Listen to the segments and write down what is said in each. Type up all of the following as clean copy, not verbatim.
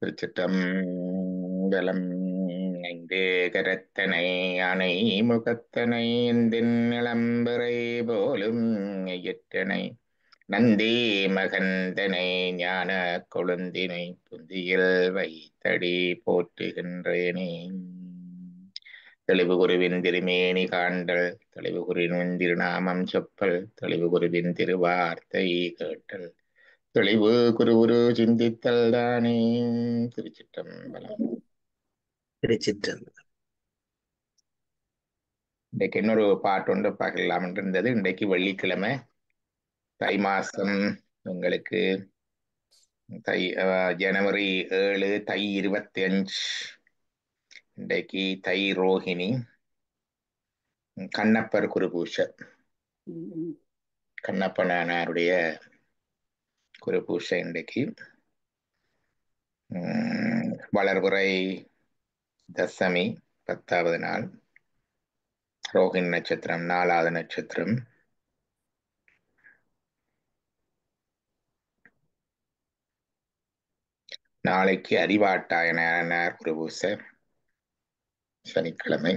திருச்சிற்றம்பலம். ஐந்து கரத்தனை அணை முகத்தனை எந்தின் இளம்பிறை போலும் எட்டனை நந்தி மகந்தனை ஞான கொழுந்தினை புந்தியில் வைத்தடி போற்றுகின்றேனே. தெளிவு குருவின் திருமேனி காண்டல், தெளிவு குருவின் திருநாமம் சொப்பல், தெளிவு குருவின் திருவார்த்தை கேட்டல், தெளிவு குரு சிந்தித்தல் தானே. திருச்சிற்றம்பலம். திருச்சிற்றம்பலம். இன்றைக்கு இன்னொரு பாட்டு ஒன்று பார்க்கலாம் இருந்தது. இன்றைக்கு வெள்ளிக்கிழமை, தை மாசம். உங்களுக்கு ஜனவரி 7, தை 25. இன்றைக்கு தை ரோஹிணி, கண்ணப்பர் குருபூஷை. கண்ணப்பனாருடைய குருபூஷை இன்றைக்கு. வளர்புறை தசமி 10வது நாள். ரோஹிணி நட்சத்திரம் 4வது நட்சத்திரம். நாளைக்கு அறிவாட்டாயனார் குருபூசை, சனிக்கிழமை.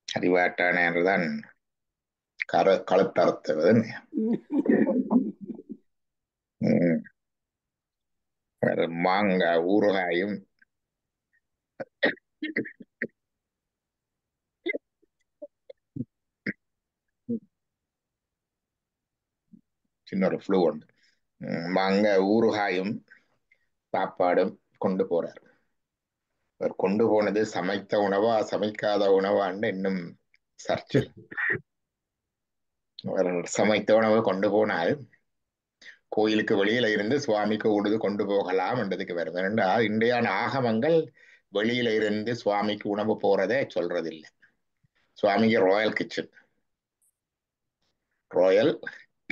அறிவாட்டாயனர் தான் கழுத்தறுத்துவது. மாங்காய் ஊறுகாயும் சின்ன ஒரு ஃப்ளூ உண்டு. மாங்காய் ஊறுகாயும் சாப்பாடும் கொண்டு போறார். அவர் கொண்டு போனது சமைத்த உணவா சமைக்காத உணவான்னு இன்னும் சர்ச்சை. அவர் சமைத்த உணவை கொண்டு போனால் கோயிலுக்கு வெளியில இருந்து சுவாமிக்கு உழுது கொண்டு போகலாம் என்றதுக்கு வரும். ஏனென்றால் இன்றைய ஆகமங்கள் வெளியில இருந்து சுவாமிக்கு உணவு போறதே சொல்றதில்லை. சுவாமிக்கு royal kitchen, royal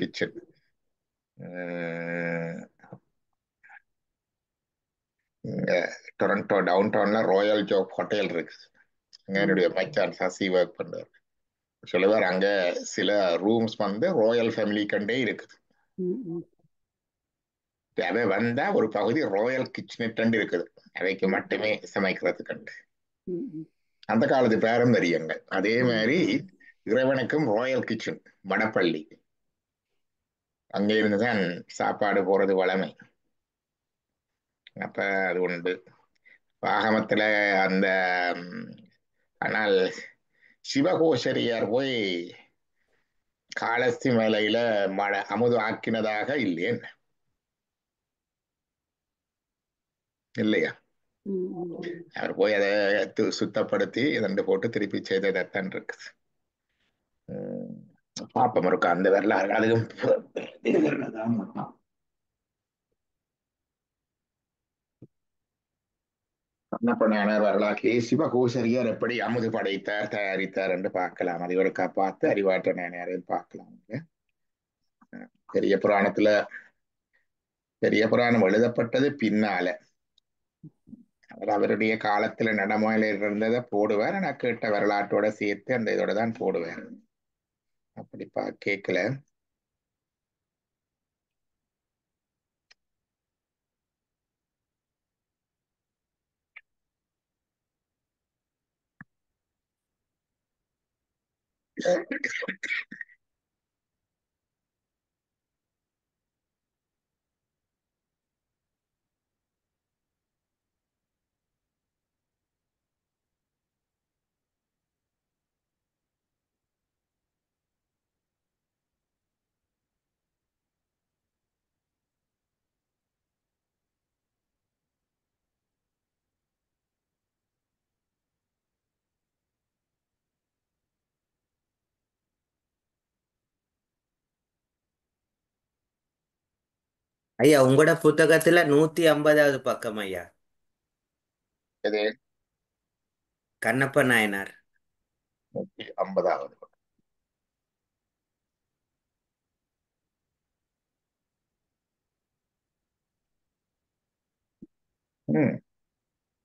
kitchen. Toronto down டவுன்ல ராயல் ஜோப் ஹோட்டல் இருக்குது. அங்க என்னுடைய மச்சான் சசி ஒர்க் பண்றாரு. சொல்லுவார், அங்க சில ரூம்ஸ் வந்து ராயல் ஃபேமிலி கண்டே இருக்குது. அவை வந்தா ஒரு பகுதி ராயல் கிச்சன் இருக்குது, அவைக்கு மட்டுமே சமைக்கிறது கண்டு. அந்த காலத்து பாரம்பரியங்கள். அதே மாதிரி இறைவனுக்கும் ராயல் கிச்சன் வடப்பள்ளி, அங்கே இருந்துதான் சாப்பாடு போறது வளமை. அப்ப அது உண்டு ஆகமத்துல. அந்த ஆனால் சிவகோசரியார் போய் காலஸ்தி மலையில அமுது ஆக்கினதாக இல்லையேன், இல்லையா? அவர் போய் அதை சுத்தப்படுத்தி இதண்டு போட்டு திருப்பி செய்ததான் இருக்குது. பாப்பம் இருக்கு அந்த வரலாறு. அதுவும் கண்ணப்பனார் வரலாற்று சிவகோசரியார் எப்படி அமுது படைத்தார், தயாரித்தார் என்று பார்க்கலாம். அது ஒரு பார்த்து அறிவாற்ற நேரையும் பார்க்கலாம். பெரிய புராணம் எழுதப்பட்டது பின்னால. அவருடைய காலத்துல நடைமுறையில இருந்ததை போடுவார். நான் கேட்ட வரலாற்றோட சேர்த்து அந்த இதோட தான் போடுவேன். அப்படி கேட்கல. ஐயா, உங்களோட புத்தகத்துல 150வது பக்கம் ஐயா. இது கண்ணப்ப நாயனார் 150வது.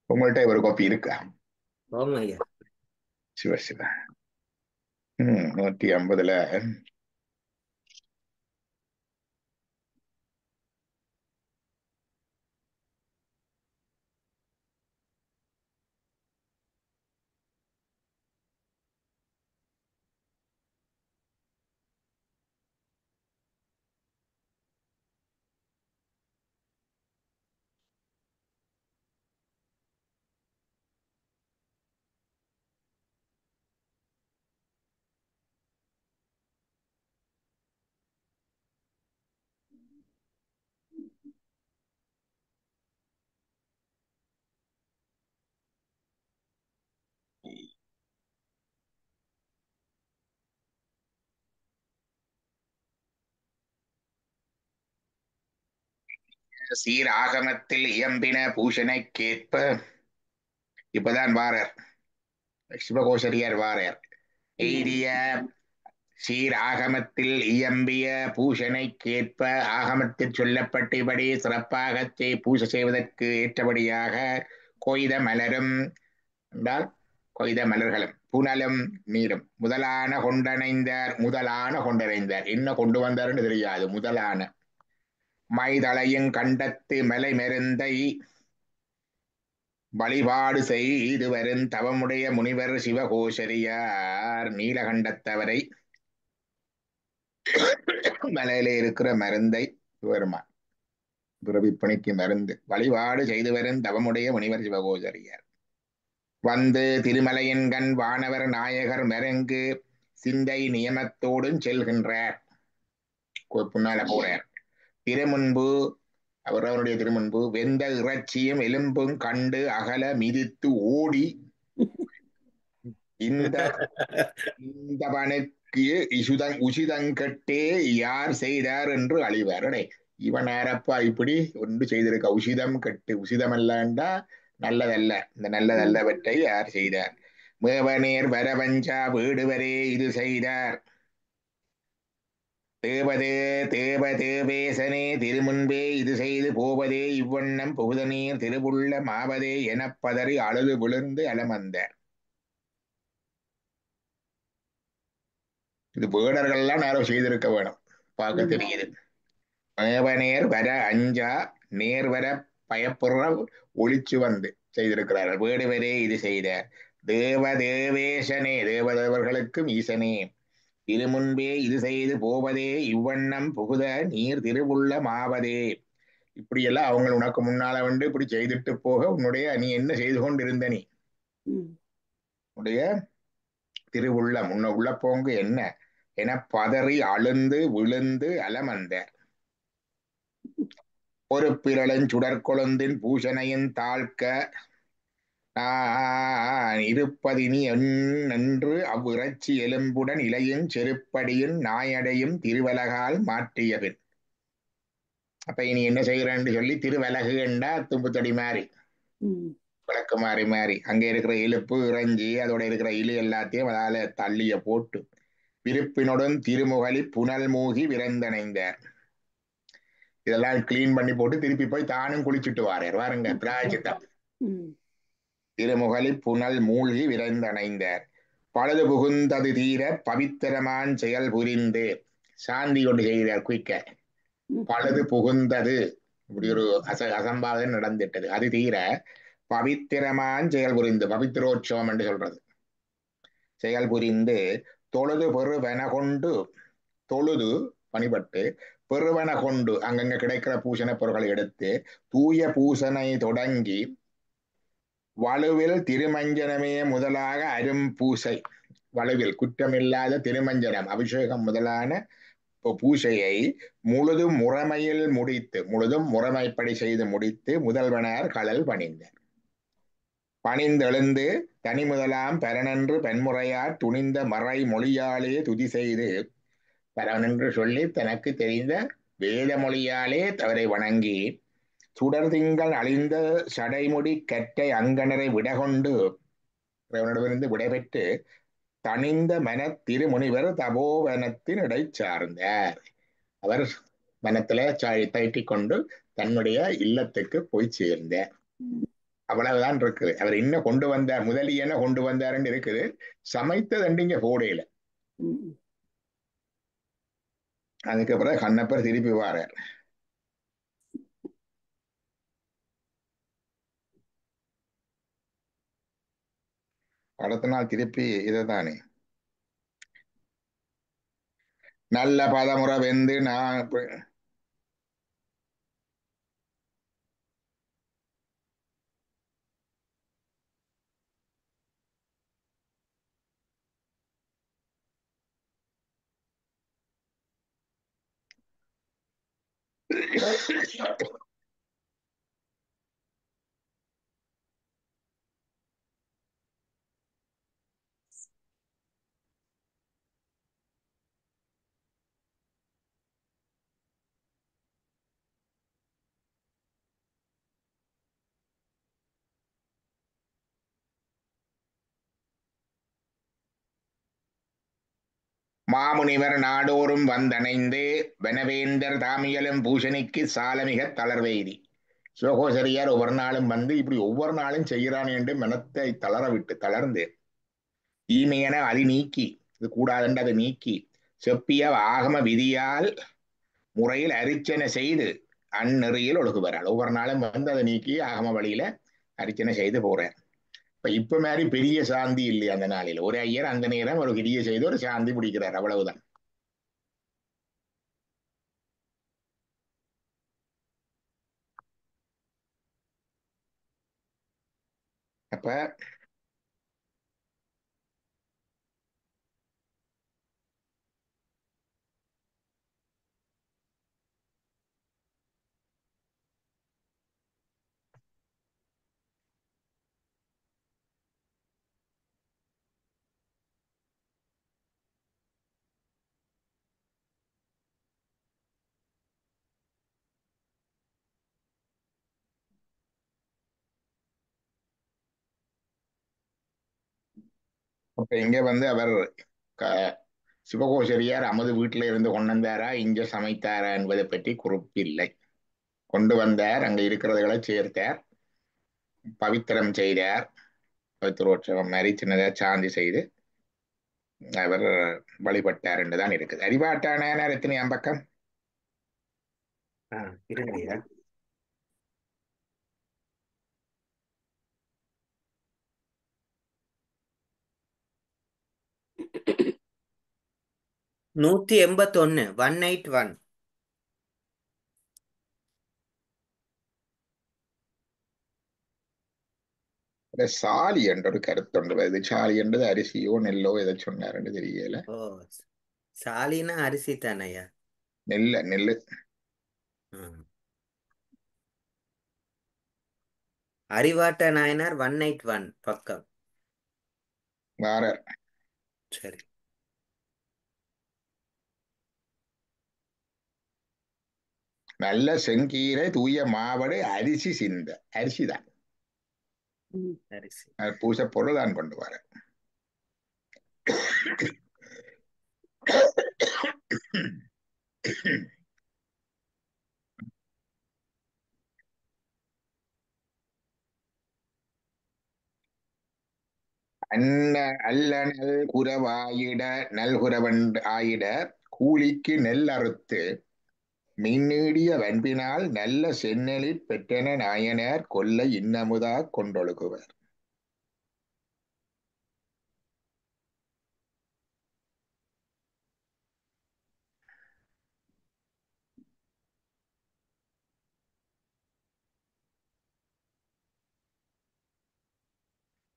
உங்கள்கிட்ட ஒரு காப்பி இருக்கா? ஆமா ஐயா. சிவ சிவ. 150ல சீர் ஆகமத்தில் இயம்பின பூஷணைக்கேற்ப இப்பதான் வாரர் சிவகோசரியார் வாரர். எய்திய சீர் ஆகமத்தில் இயம்பிய பூஷணைக்கேற்ப ஆகமத்தில் சொல்லப்பட்டபடி சிறப்பாகச் பூசை செய்வதற்கு ஏற்றபடியாக கொய்த மலரும் என்றால் கொய்த மலர்களும் புனலும் நீரும் முதலான கொண்டடைந்தார் என்ன கொண்டு வந்தாருன்னு தெரியாது. முதலான மைதளையும் கண்டத்து மலை மருந்தை வழிபாடு செய்து வரும் தவமுடைய முனிவர் சிவகோசரியார் நீலகண்டத்தவரை மலையில இருக்கிற மருந்தை வருமா பிறவிப்பணிக்கு மருந்து வழிபாடு செய்து வரும் தவமுடைய முனிவர் சிவகோசரியார் வந்து திருமலையன்கண் வானவர் நாயகர் மருங்கு சிந்தை நியமத்தோடும் செல்கின்றார். முன்னால போறார். திருமுன்பு அவருடைய திருமுன்பு வெந்த இறைச்சியும் எலும்பும் கண்டு அகல மிதித்து ஓடி இந்த இந்தவனுக்கு உசிதங்கட்டே யார் செய்தார் என்று அழிவார். இவன் யாரப்பா இப்படி ஒன்று செய்திருக்க உசிதம் கட்டு உசிதம் அல்லண்டா நல்லதல்ல. இந்த நல்லதல்லவற்றை யார் செய்தார்? மேவனேர் வரவஞ்சா வீடுவரே இது செய்தார். தேவதேவேசனே திருமுன்பே இது செய்து போவதே இவ்வண்ணம் புகுதநீர் திருவுள்ள மாவதே எனப் பதறி அழுது விழுந்து அலமந்தார். இது வேடர்கள்லாம் நேரம் செய்திருக்க வேணும். பார்க்க தெரியுது. மேவனேர் வர அஞ்சா நேர் வர பயப்புற ஒளிச்சு வந்து செய்திருக்கிறார்கள். வேடுவரே இது செய்தார். தேவதேவேசனே தேவதேவர்களுக்கும் ஈசனே திருமுன்பே இது செய்து போவதே இவ்வண்ணம் புகுத நீர் திருவுள்ள மாவதே. இப்படியெல்லாம் அவங்க உனக்கு முன்னால வந்து இப்படி செய்துட்டு போக உன்னுடைய நீ என்ன செய்து கொண்டிருந்த நீ உன்னுடைய திருவுள்ளம் உன்னை உள்ள போங்க என்ன என பதறி அழுந்து விழுந்து அலமந்த ஒரு பிறளன் சுடற்கொழுந்தின் பூஷணையின் தாழ்க்க இருப்பதினி என்று அவ்விறைச்சி எலும்புடன் இலையும் செருப்படியும் நாயடையும் திருவலகால் மாற்றிய பின். அப்ப இனி என்ன செய்யறேன்னு சொல்லி திருவலகு என்றா தும்புத்தடி மாறி விளக்கு மாறி மாறி அங்கே இருக்கிற இழுப்பு இறைஞ்சி அதோட இருக்கிற இலு எல்லாத்தையும் அதால தள்ளிய போட்டு விருப்பினுடன் திருமுகலி புனல் மூகி விரைந்தணைந்தார். இதெல்லாம் கிளீன் பண்ணி போட்டு திருப்பி போய் தானும் குளிச்சுட்டு வாரார். வாருங்க பிராயச்சித்தம். திருமுகலி புனல் மூழ்கி விரைந்தணைந்தார். பழுது புகுந்தது தீர பவித்திரமான் செயல் புரிந்து சாந்தி கொண்டு செய்கிறார். குயிக்க பழுது புகுந்தது இப்படி ஒரு அசம்பாவிதம் நடந்துட்டது. அது தீர பவித்திரமான் செயல் புரிந்து பவித்திரோற்சவம் என்று சொல்றது செயல் புரிந்து தொழுது பெறுவன கொண்டு தொழுது பணிபட்டு பெறுவன கொண்டு அங்கங்க கிடைக்கிற பூசண பொருட்களை எடுத்து தூய பூசனை தொடங்கி வலுவில் திருமஞ்சனமே முதலாக அரும் பூசை வலுவில் குற்றமில்லாத திருமஞ்சனம் அபிஷேகம் முதலான பூசையை முழுதும் முறைமைப்படி செய்து முடித்து முதல்வனார் கடல் பணிந்தார். பணிந்தெழுந்து தனி முதலாம் பரனென்று பெண்முறையார் துணிந்த மறை மொழியாலே துதி செய்து பரவனென்று சொல்லி தனக்கு தெரிந்த வேத மொழியாலே அவரை வணங்கி சுடர் திங்கள் அழிந்த சடைமுடி கற்றை அங்கனரை விடகொண்டு இறைவனிடமிருந்து விடைபெற்று தனிந்த மன திருமுனிவர் தபோவனத்தின் இடை சார்ந்தார். அவர் வனத்துல தயட்டி கொண்டு தன்னுடைய இல்லத்துக்கு போய் சேர்ந்தார். அவ்வளவுதான் இருக்குது. அவர் இன்னும் கொண்டு வந்தார் முதலியன கொண்டு வந்தாருன்னு இருக்குது. சமைத்த தண்டிங்க போடையில. அதுக்கப்புறம் கண்ணப்பர் திருப்பி வாரார். அடுத்த நாள் திருப்பி இதைதானே நல்ல பதமுறை வெந்து நான் மாமுனிவர் நாடோறும் வந்தணைந்து வனவேந்தர் தாமியலும் பூஷணிக்கு சாலமிக தளர்வெய்தி. சிவகோசரியார் ஒவ்வொரு நாளும் வந்து இப்படி ஒவ்வொரு நாளும் செய்கிறான் என்று மனத்தை தளர விட்டு தளர்ந்து தீமையென அதை நீக்கி, இது கூடாதென்று அதை நீக்கி செப்பிய ஆகம விதியால் முறையில் அரிச்சனை செய்து அந்நெறியில் ஒழுகுவார்கள். ஒவ்வொரு நாளும் வந்து அதை நீக்கி ஆகம வழியில அரிச்சனை செய்து போறேன். இப்ப மாதிரி பெரிய சாந்தி இல்லை அந்த நாளில். ஒரு ஐயர் அந்த நேரம் ஒரு கிரியை செய்து ஒரு சாந்தி பிடிக்கிறார், அவ்வளவுதான். அப்ப இங்க வந்து அவர் சிவகோசரியார் அமது வீட்டில இருந்து கொண்டு வந்தாரா இங்க சமைத்தாரா என்பதை பற்றி குறிப்பில்லை. கொண்டு வந்தார், அங்க இருக்கிறதுகளை சேர்த்தார், பவித்திரம் செய்தார், பவித்திரோற்சவம் மாதிரி சின்னதா சாந்தி செய்து அவர் வழிபட்டார் என்றுதான் இருக்குது. அறிவாட்டான எத்தனையாம் பக்கம்? இருங்கய்யா. 181, 181. சாலி என்ற ஒரு கருத்தொன்று வருது. சாலி என்றது அரிசியோ நெல்லோ எதை சொன்னார் என்று தெரியல. ஓ, சாலினா அரிசி தானையா? நெல்லு நெல்லு. அறிவாட்ட நாயனார் 181 பக்கம். வார சரி. நல்ல செங்கீரை தூய மாவடு அரிசி சிந்த அரிசிதான் அரிசி. பூச பொருள் தான் கொண்டு வர. அல்ல நல் குரவாயிட நல்குரவன் ஆயிட கூலிக்கு நெல் அறுத்து மின்னீடிய வன்பினால் நல்ல செந்நெலிற் பெற்றன நாயனர் கொல்லை இன்னமுதா கொண்டொழுகுவர்.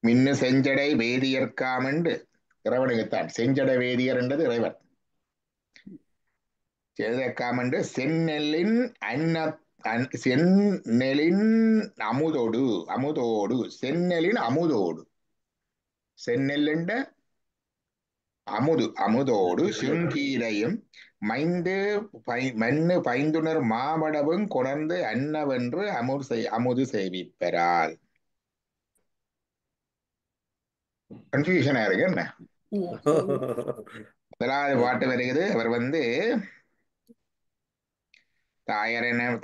மின்னு செஞ்சடை வேதியர்க்காமென்று இறைவனுக்குத்தான் செஞ்சடை வேதியர் என்றது இறைவன். செய்தற்காமென்று செந்நெல்லின் செந்நெலின் அமுதோடு அமுதோடு செந்நெலின் அமுதோடு செந்நெல்லுண்ட அமுதோடு செங்கீரையும் மைந்து மண்ணு பைந்துணர் மாவடவும் கொணர்ந்து அன்னவென்று அமுது செய்விப்பரால். கன்ஃபியூஷனா இருக்கு என்ன? முதலாவது பாட்டு வருகிறது. அவர் வந்து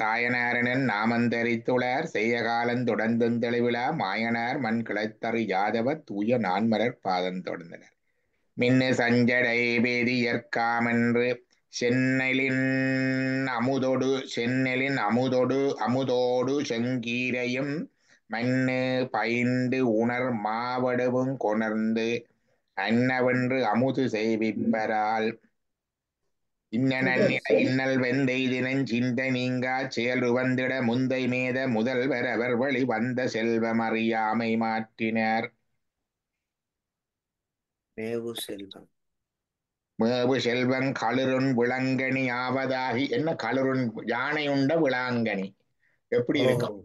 தாயனாரனன் நாமந்தரித்துளர் செய்ய காலம் தொடர்ந்தெளிவிழா மாயனார் மண் கிளைத்தறு யாதவ தூய நான்மலர் பாதம் தொடர்ந்தனர். மின்னு சஞ்சடை வேதியற்காமென்று செந்நெலின் அமுதோடு செங்கீரையும் மண்ணு பைந்து உணர் மாவடவும் கொணர்ந்து அன்னவென்று அமுது செய்விப்பரால். இன்னல் வெந்தெய்தினஞ் சிந்தை நீங்காச் செயல் உவந்திட முந்தை மேத முதல்வர் அவர் வழி வந்த செல்வம் அறியாமை மாற்றினர். மேவு செல்வம். மேவு செல்வம் களிருண் விளங்கனி ஆவதாகி. என்ன களிருண்? யானை உண்ட விளாங்கனி எப்படி இருக்கும்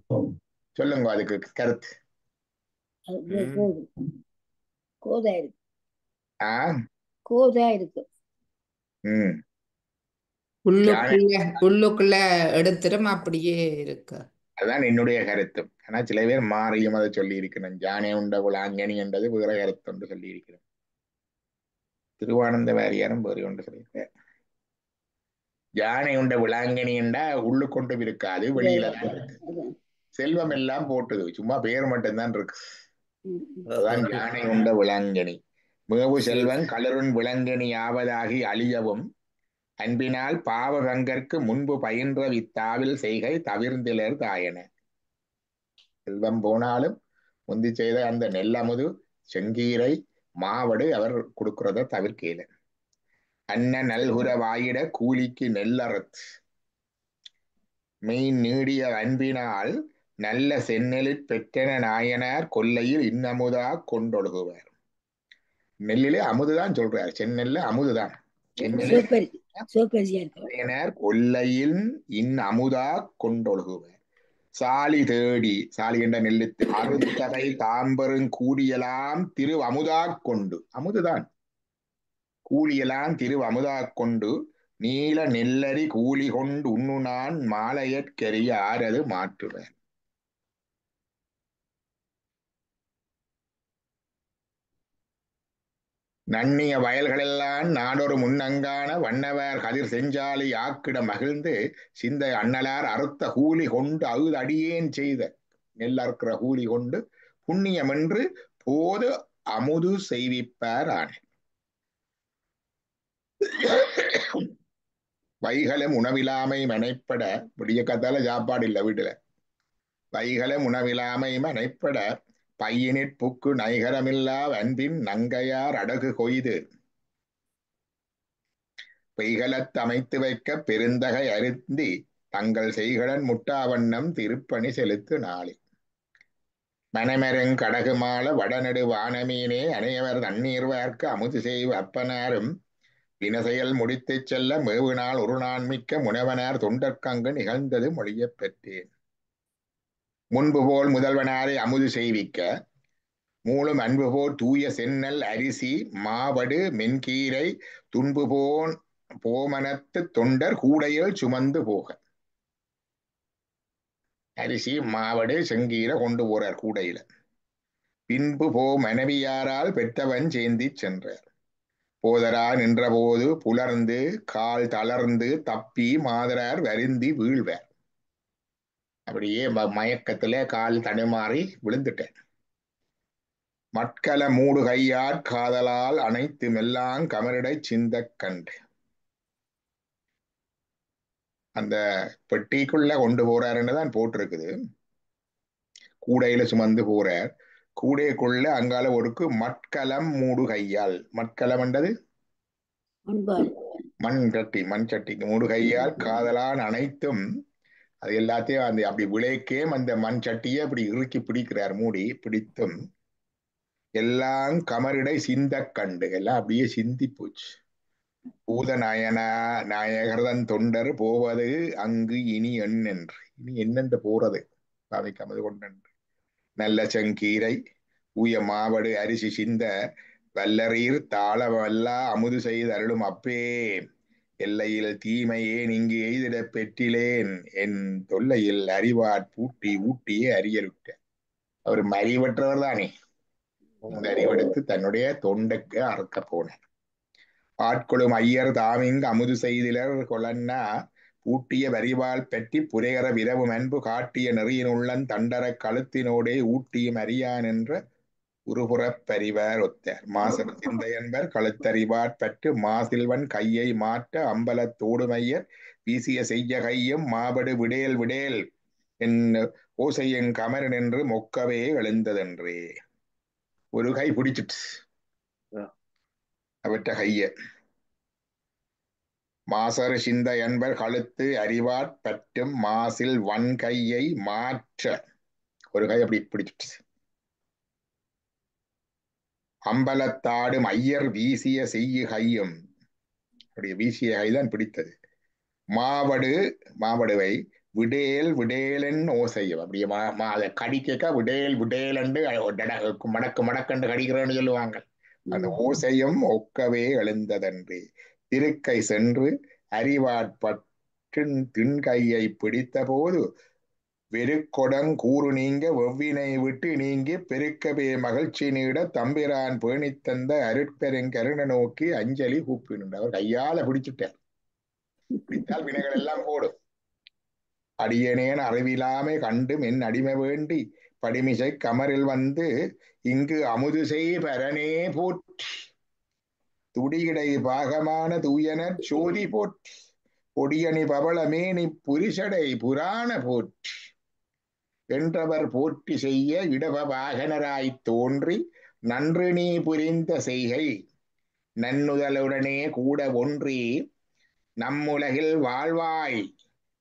சொல்லுங்க, அதுக்கு கருத்து. கோதா இருக்கு. ஆ கோதா இருக்கு. உள்ளுக்குள்ள எடுத்துரும் அப்படியே இருக்கு. அதுதான் என்னுடைய கருத்து. ஆனா சில பேர் மாறியும் அதை சொல்லி இருக்கணும். யானை உண்ட விளாங்கனி என்றது வேற கருத்து என்று சொல்லி இருக்கிறேன். திருவானந்த வாரியாரும் வேறு ஒன்று சொல்லியிருக்கார். யானை உண்ட விளாங்கனி என்றா உள்ளுக்கொண்டு இருக்காது, வெளியில தான் இருக்கு. அதான். செல்வம் எல்லாம் போட்டுது, சும்மா பேர் மட்டும்தான் இருக்கு. ம், ம். அதுதான் யானை உண்ட விளாங்கனி. மேவு சரி. செல்வன் களருண் விளங்கனி ஆவதாகி அழியவும் அன்பினால் பாவ கங்கற்கு முன்பு பயின்ற வித்தாவில் செய்கை தவிர்ந்திலர் தாயன. செல்வம் போனாலும் முந்தி செய்த அந்த நெல்லமுது செங்கீரை மாவடு அவர் கொடுக்கிறத தவிர்க்கல. அன்ன நல்குர வாயிட கூலிக்கு நெல்லறத் மெய் நீடிய அன்பினால் நல்ல செந்நெலிற் பெற்றன நாயனார் கொல்லையில் இன்னமுதா கொண்டொழுகுவார். நெல்லிலே அமுதுதான் சொல்றார், செந்நெல்ல அமுதுதான். சிவப்பரிசியா இருக்கும். நாயனார் கொல்லையில் அமுதா கொண்டொழுகுவார். சாலி தேடி, சாலி என்ற நெல்லுத்து அறுத்தகை தாம்பெருங் கூடியலாம் திரு அமுதா கொண்டு, அமுதுதான் கூலியெல்லாம் திரு அமுதா கொண்டு நீல நெல்லரி கூலி கொண்டு உண்ணுனான் மாலையற்கரிய ஆரது மாற்றுவர். நன்னிய வயல்களெல்லாம் நாடொரு முன்னங்கான வண்ணவர் கதிர் செஞ்சாலி ஆக்கிட மகிழ்ந்து சிந்தை அண்ணலார் அறுத்த கூலி கொண்டு அடியேன் செய்த நெல் அறுக்கிற கூலி கொண்டு புண்ணியமென்று போது அமுது செய்விப்பார் ஆணை. வைகளும் உணவிலாமை மனைப்பட, விடிய கத்தால சாப்பாடு இல்லை வீட்டுல. வைகளும் உணவிலாமை மனைப்பட பையினிற் புக்கு நைகரமில்லா அன்பின் நங்கையார் அடகு கொய்து பெய்களத் அமைத்து வைக்க பெருந்தகை அருந்தி தங்கள் செய்களன் முட்டாவண்ணம் திருப்பணி செலுத்து நாளி. மனமருங் கடகுமால வடநெடு வானமீனே அனையவர் தண்ணீர்வார்க்கு அமுது செய்வ அப்பனாரும் வினசெயல் முடித்துச் செல்ல மேவு நாள் ஒரு நாள் மிக்க முனவனார் தொண்டற்கங்கு நிகழ்ந்தது மொழியப் பெற்றேன். முன்பு போல் முதல்வனாரை அமுது செய்விக்க மூலும் அன்பு போல் தூய செந்நெல் அரிசி மாவடு மென்கீரை துன்பு போமனத்து தொண்டர் கூடையில் சுமந்து போக. அரிசி மாவடு செங்கீரை கொண்டு போறார் கூடையில. பின்பு மனைவியாரால் பெற்றவன் சேந்தி சென்றார். போதரா நின்றபோது புலர்ந்து கால் தளர்ந்து தப்பி மாதரார் வருந்தி வீழ்வார். அப்படியே மயக்கத்துல கால் தடுமாறி விழுந்துட்டேன். மட்கல மூடு கையாற் காதலால் அனைத்து மெல்லாங் கமரிடை சிந்த கண்டு. அந்த பெட்டிக்குள்ள கொண்டு போறாருன்னு தான் போட்டிருக்குது. கூடையில சுமந்து போறார். கூடைக்குள்ள அங்கால ஒருக்கு மட்கலம் மூடு கையால். மட்கலம் என்றது மண் சட்டிக்கு மூடு கையால் காதலான் அனைத்தும், அது எல்லாத்தையும் அந்த அப்படி விளைக்கே அந்த மண் சட்டியை அப்படி இறுக்கி பிடிக்கிறார். மூடி பிடித்தும் எல்லாம் கமரிடை சிந்த கண்டு, எல்லாம் அப்படியே சிந்தி போச்சு. பூத நாயகர்தன் தொண்டர் போவது அங்கு இனி என்னென்று, இனி என்னென்று போறது சாமிக்கு அமது கொண்டன்று. நல்ல செங்கீரை ஊய மாவடு அரிசி சிந்த வல்லரீர் தாள வல்லா அமுது செய்து அருளும் அப்பே எல்லையில் தீமையே நீங்கு எய்திட பெற்றிலேன் என் தொல்லையில் அறிவாட் பூட்டி ஊட்டியே அறியலுட்ட. அவர் அறிவற்றவர் தானே, அந்த அறிவெடுத்து தன்னுடைய தொண்டைக்கு அறுக்க போனார். ஆட்கொளும் ஐயர் தாமிங்கு அமுது செய்திலர் கொலன்னா பூட்டிய வரிவால் பற்றி புரையற விரவும் அன்பு காட்டிய நெறியினுள்ளன் தண்டர கழுத்தினோடே ஊட்டியும் அறியான் என்ற உருபுறப் பரிவார் ஒத்தார். மாசர சிந்தையன்பர் கழுத்தறிவாட் பற்று மாசில்வன் கையை மாற்ற அம்பலத்தோடு மையர் வீசிய செய்ய கையும் மாபடு விடேல் விடேல் என் ஓசையங் கமரன் என்று மொக்கவே எழுந்ததென்றே. ஒரு கை பிடிச்சிட்டு அவற்ற கைய. மாசர் சிந்த என்பர் கழுத்து அறிவாட் பற்றும் மாசில் வன் கையை மாற்ற, ஒரு கை அப்படி பிடிச்சிட்டு. அம்பலத்தாடும் ஐயர் வீசிய செய்ய கையும், அப்படி வீசிய கைதான் பிடித்தது. மாவடுவை விடேல் விடேலன் ஓசையும், அப்படியே அதை கடிக்க விடேல் விடேல் என்று மடக்கு மடக்கண்டு கடிக்கிறேன்னு சொல்லுவாங்க. அந்த ஓசையும் ஒக்கவே எழுந்ததன்றே. திருக்கை சென்று அறிவாட்பற்றின் திண்கையை பிடித்த போது வெறுக்கொடங் கூறு நீங்க வெவ்வினை விட்டு நீங்கி பெருக்கவே மகிழ்ச்சி நீட தம்பிரான் பேணித் தந்த அருட்பெருங்கருணை நோக்கி அஞ்சலி கூப்பினுண்டு. அவர் கையால பிடிச்சிட்டார். பிடித்தால் வினைகள் எல்லாம் போடும். அடியனேன் அறிவிலாமை கண்டும் என் அடிமை வேண்டி படிமிசை கமரில் வந்து இங்கு அமுது செய் பரனே போற்றி துடியிடை பாகமான தூயனர் சோதி போற்றி பொடியணி பவளமேனி புரிசடை புராண போற்றி என்றவர் போற்றி செய்ய இடப வாகனராய்த் தோன்றி நன்று நீ புரிந்த செய்கை நன்னுதலுடனே கூட ஒன்றி நம்முலகில் வாழ்வாய்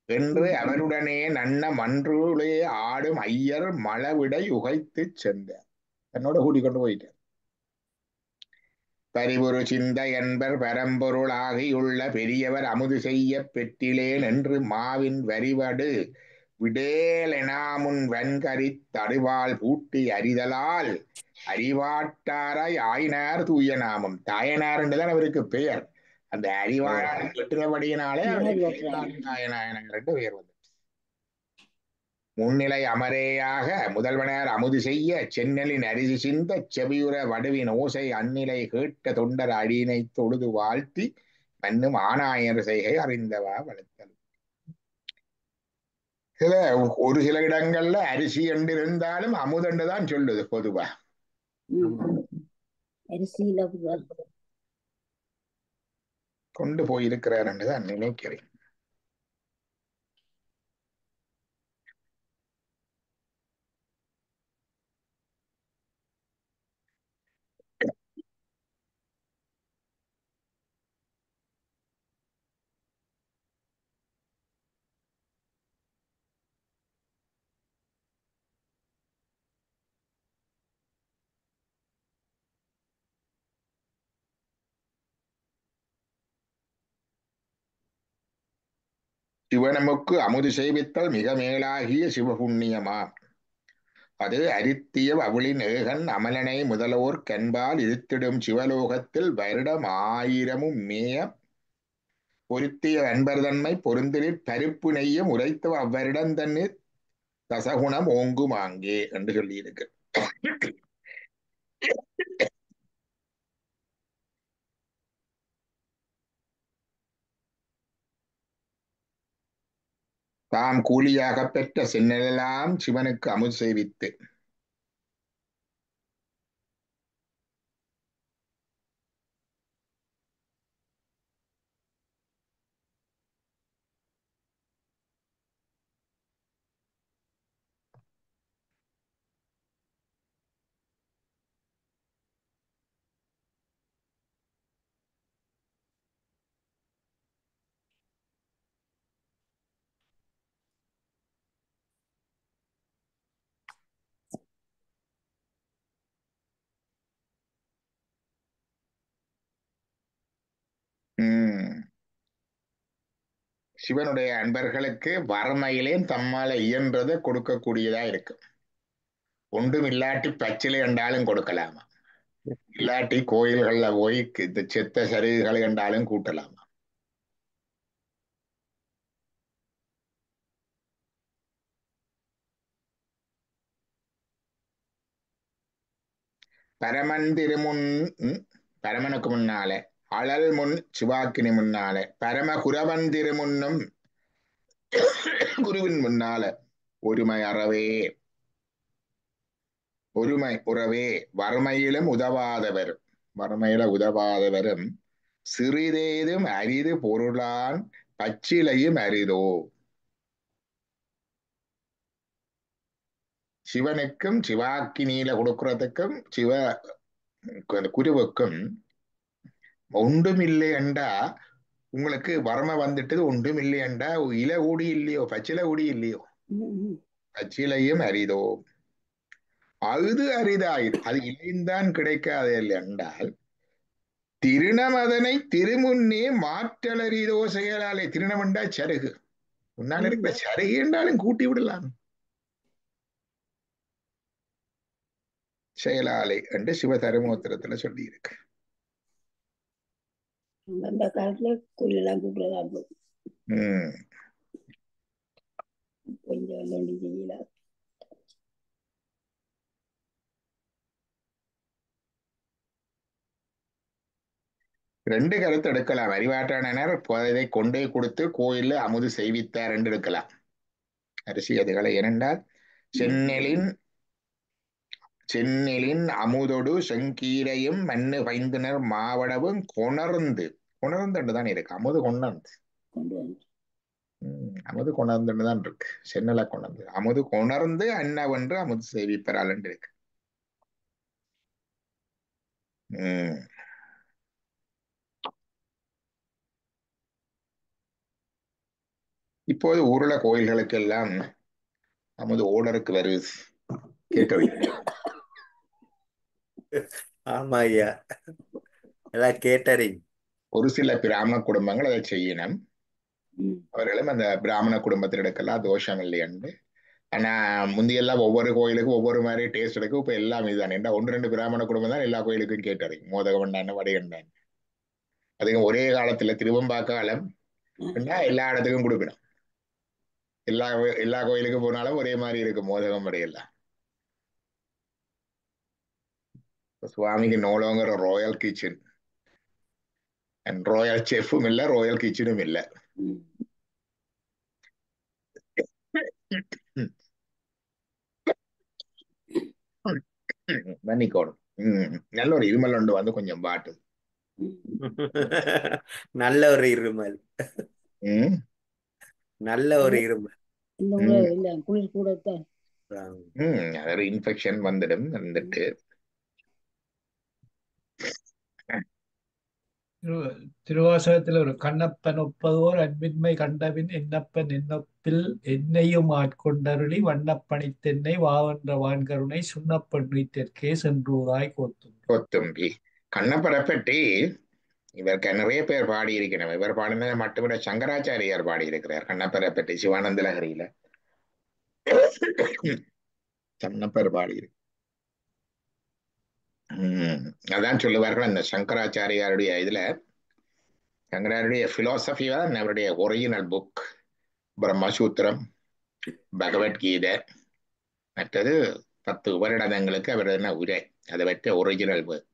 என்று அவருடனே நன்ன மன்றுளே ஆடும் ஐயர் மளவிடை உகைத்துச் சென்றார். என்னோட கூட்டிக் கொண்டு போயிட்டார். பரிபுரு சிந்த என்பர் பரம்பொருள் ஆகியுள்ள பெரியவர் அமுது செய்ய பெற்றிலேன் என்று மாவின் வரிவடு விடேலெனாமுன் வன்கரி தடுவாள் பூட்டி அறிதலால் அறிவாட்டாராய் ஆயினார் தூய நாமம். தாயனார் என்றுதான் அவருக்கு பெயர். அந்த அறிவாளால் பெற்றபடியினாலே தாயனாயனார் என்று பெயர் வந்தது. முன்னிலை அமரேயாக முதல்வனார் அமுது செய்ய சென்னலின் அரிசி சிந்த செவியுற வடுவின் ஓசை அந்நிலை கேட்ட தொண்டர் அடியினை தொழுது வாழ்த்தி மன்னும் ஆனாயர் செய்கை அறிந்தவா வளர்த்தல். ஒரு சில இடங்கள்ல அரிசி என்று இருந்தாலும் அமுதண்டு தான் சொல்லுது பொதுவா. அரிசியில கொண்டு போயிருக்கிறார் என்றுதான் நினைக்கிறேன். சிவனமுக்கு அமுது செய்வித்தல் மிக மேலாகிய சிவபுண்ணியமா. அது அரித்திய அவளின் ஏகன் அமலனை முதலோர் கண்பால் இருத்திடும் சிவலோகத்தில் வருடம் 1000 மேய பொருத்திய அன்பர்தன்மை பொருந்திலிற் பருப்பு நெய்யும் உரைத்தவ அவ்வருடம் தண்ணீர் தசகுணம் ஓங்கும் ஆங்கே என்று சொல்லியிருக்கு. தாம் கூலியாக பெற்ற சென்னலெல்லாம் சிவனுக்கு அமுது செய்வித்து சிவனுடைய அன்பர்களுக்கு வறுமையிலேயும் தம்மால இயன்றதை கொடுக்கக்கூடியதா இருக்கு. ஒன்றும் இல்லாட்டி பச்சிலை என்றாலும் கொடுக்கலாமா, இல்லாட்டி கோயில்கள்ல போய் இந்த செத்த சருகுகளை என்றாலும் கூட்டலாமா. பரமன் திருமுன் பரமனுக்கு முன்னாலே அழல் முன் சிவாக்கினி முன்னாலே பரம குரவன் திருமுன்னும் குருவின் முன்னால ஒருமை அறவே ஒருமை உறவே வறுமையிலும் உதவாதவரும் சிறிதேதும் அரிது பொருளான் பச்சிலையும் அரிதோ. சிவனுக்கும் சிவாக்கினியில கொடுக்கறதுக்கும் சிவ குருவுக்கும் ஒன்றும் இல்லை என்றா உங்களுக்கு வறுமை வந்துட்டது. ஒன்றும் இல்லை என்றா இல ஊடி இல்லையோ, பச்சிலை ஊடி இல்லையோ, பச்சிலையும் அரிதோ. அது அரிதாயிரு, அது இலைந்தான் கிடைக்காது என்றால் திருணமதனை திருமுன்னே மாற்றலரிதோ செயலாலே. திருணம் என்றா சருகு, முன்னால் இருக்கிற சருகு என்றாலும் கூட்டி விடலாம் செயலாலை என்று சிவதருமோத்திரத்துல சொல்லி இருக்கு. அந்த காலத்துல கோயிலெல்லாம் கூப்பிடலாம். கொஞ்சம் ஒன்று செய்யல. ரெண்டு கருத்து எடுக்கலாம். அறிவாற்றானர் இதை கொண்டே கொடுத்து கோயில்ல அமுது செய்வித்தார் என்று எடுக்கலாம். அரிசி அதுகளை ஏனென்றால் செந்நெலின் அமுதொடு செங்கீரையும் மண்ணு பைந்தனர் மாவடவும் கொணர்ந்து தான் இருக்கு. அமுது கொணர்ந்து கொண்டு வந்து அமுது கொணர்ந்துன்னு தான் இருக்கு. சென்னலை கொணர்ந்து அமுது கொணர்ந்து அன்னவென்று அமுது செய்விப்பரால் இருக்கு. இப்போது ஊருல கோயில்களுக்கு எல்லாம் அமுது ஓடருக்கு வருது. கேட்டறியா? ஆமா ஐயா, எல்லாம் கேட்டரிங். ஒரு சில பிராமண குடும்பங்கள் அதை செய்யணும். ம். அவர்களும் அந்த பிராமண குடும்பத்தில் எடுக்கலாம், தோஷம் இல்லையண்டு. ஆனா முந்தியெல்லாம் ஒவ்வொரு கோயிலுக்கும் ஒவ்வொரு மாதிரி டேஸ்ட் எடுக்கும். இப்ப எல்லாம் இதுதான். ஏன்னா 1-2 பிராமண குடும்பம் தான் எல்லா கோயிலுக்கும் கேட்டறிங். மோதகம் உண்டான வடைகண்டான் அதுக்கு ஒரே காலத்துல திருவம்பாக்காலம் எல்லா இடத்துக்கும் கொடுக்கணும். எல்லா எல்லா கோயிலுக்கும் போனாலும் ஒரே மாதிரி இருக்கும் மோதகம் வடையெல்லாம். சுவாமிக்கு நோலோங்கிற ராயல் கிச்சன் அண்ட் ராயல் செஃப்பும் இல்லை, ராயல் கிச்சனும் இல்லை. ம். மன்னிக்கோணும். நல்ல ஒரு இருமல் ஒன்று வந்து கொஞ்சம் பாட்டு. நல்ல ஒரு இருமல், நல்ல ஒரு இருமல். இந்த முறை இல்லை, குளிர் கூடத்தான். அதாவது இன்ஃபெக்ஷன் வந்துட்டு திருவாசகத்தில் ஒரு கண்ணப்பன் ஒப்பதோர் அன்பின்மை கண்டபின் என்னப்பன் என்னப்பில் என்னையும் ஆட்கொண்டருளி வண்ணப்பணித்தென்னை வாவென்ற வான்கருணை சுண்ணப்பண்ணி தெற்கே சென்றூராய் கொத்தும்பி. கண்ணப்பரை பற்றி இவருக்கு நிறைய பேர் பாடியிருக்கணும். இவர் பாடினதை மட்டுமிட சங்கராச்சாரியார் பாடியிருக்கிறார் கண்ணப்பரை பற்றி சிவானந்த லஹரியில. கண்ணப்பர் பாடியிருக்கு. அதான் சொல்லுவார்கள் அந்த சங்கராச்சாரியாருடைய இதுல, சங்கராருடைய பிலோசபி தான் அவருடைய ஒரிஜினல் புக். பிரம்மசூத்திரம், பகவத்கீதை, மற்றது 10 உபரிடங்களுக்கு அவர் என்ன உரை, அதை பற்றி ஒரிஜினல் புக்.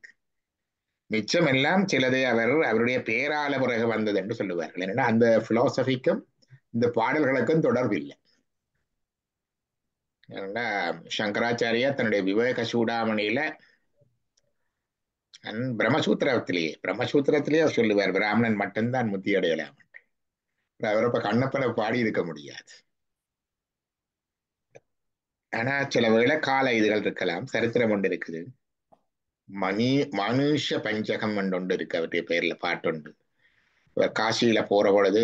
மிச்சம் எல்லாம் சிலது அவருடைய பேரால பிறகு வந்தது என்று சொல்லுவார்கள். ஏன்னா அந்த பிலோசபிக்கும் இந்த பாடல்களுக்கும் தொடர்பு இல்லை. ஏன்னா சங்கராச்சாரியா தன்னுடைய விவேக சூடாமணியில பிரம்மசூத்திரத்திலேயே சொல்லுவார், பிராமணன் மட்டும்தான் முத்தி அடையலாம். அவர் இப்ப கண்ணப்பனை பாடி இருக்க முடியாது. ஆனா சில வேளை கால இதுகள் இருக்கலாம். சரித்திரம் ஒன்று இருக்குது, மனுஷ பஞ்சகம் ஒன்று இருக்கு, அவருடைய பேர்ல பாட்டுண்டு. இவர் காசியில போற பொழுது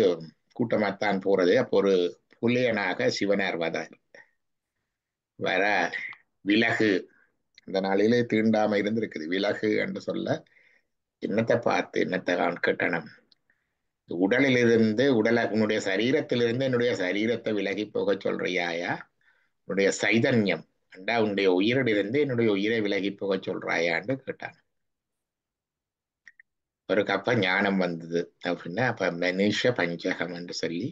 கூட்டமாத்தான் போறது. அப்போ ஒரு புலியனாக சிவனார் வர விலகு, அந்த நாளிலே தீண்டாம இருந்திருக்குது. விலகு என்று சொல்ல என்னத்தை பார்த்து என்னத்தை கட்டணம், உடலிலிருந்து உன்னுடைய சரீரத்திலிருந்து என்னுடைய சரீரத்தை விலகி போக சொல்றியாயா, உன்னுடைய சைதன்யம் அண்டா உன்னுடைய உயிரிலிருந்து என்னுடைய உயிரை விலகி போக சொல்றாயான்னு கேட்டான். ஒரு கப்ப ஞானம் வந்தது அப்படின்னா, அப்ப மனுஷ பஞ்சகம் என்று சொல்லி,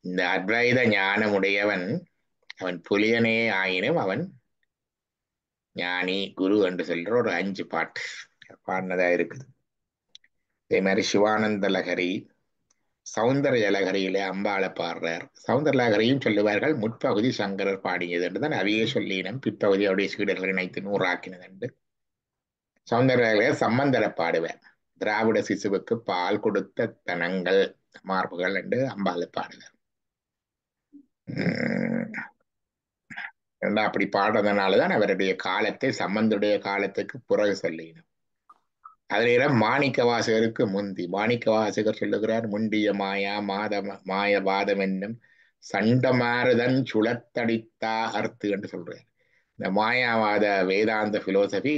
இந்த அத்வைத ஞானம் உடையவன் அவன் புலியனே ஆயினும் அவன் ஞானி குரு என்று சொல்ற ஒரு 5 பாட்டு பாடினதா இருக்குது. இதே மாதிரி சிவானந்த லகரி, சௌந்தர்ய லகரியிலே அம்பாளை பாடுறார். சௌந்தர லகரியும் சொல்லுவார்கள் முற்பகுதி சங்கரர் பாடியது என்று தான் அவையே சொல்லினம், பிற்பகுதி அவருடைய சீடர்கள் இணைத்து 100 ஆக்கினது என்று. சௌந்தர்ய சம்பந்தரை பாடுவார், திராவிட சிசுவுக்கு பால் கொடுத்த தனங்கள் மார்புகள் என்று அம்பாளை பாடுவார். அப்படி பாடுறதுனாலதான் அவருடைய காலத்தை சம்பந்தருடைய காலத்துக்கு பிறகு சொல்லினோம். அதுல மாணிக்க வாசகருக்கு முந்தி. மாணிக்க வாசகர் சொல்லுகிறார், முண்டிய மாய வாதம் என்னும் சண்டமாறுதன் சுழத்தடித்தா அர்த்து என்று சொல்றார். இந்த மாயாவாத வேதாந்த பிலோசபி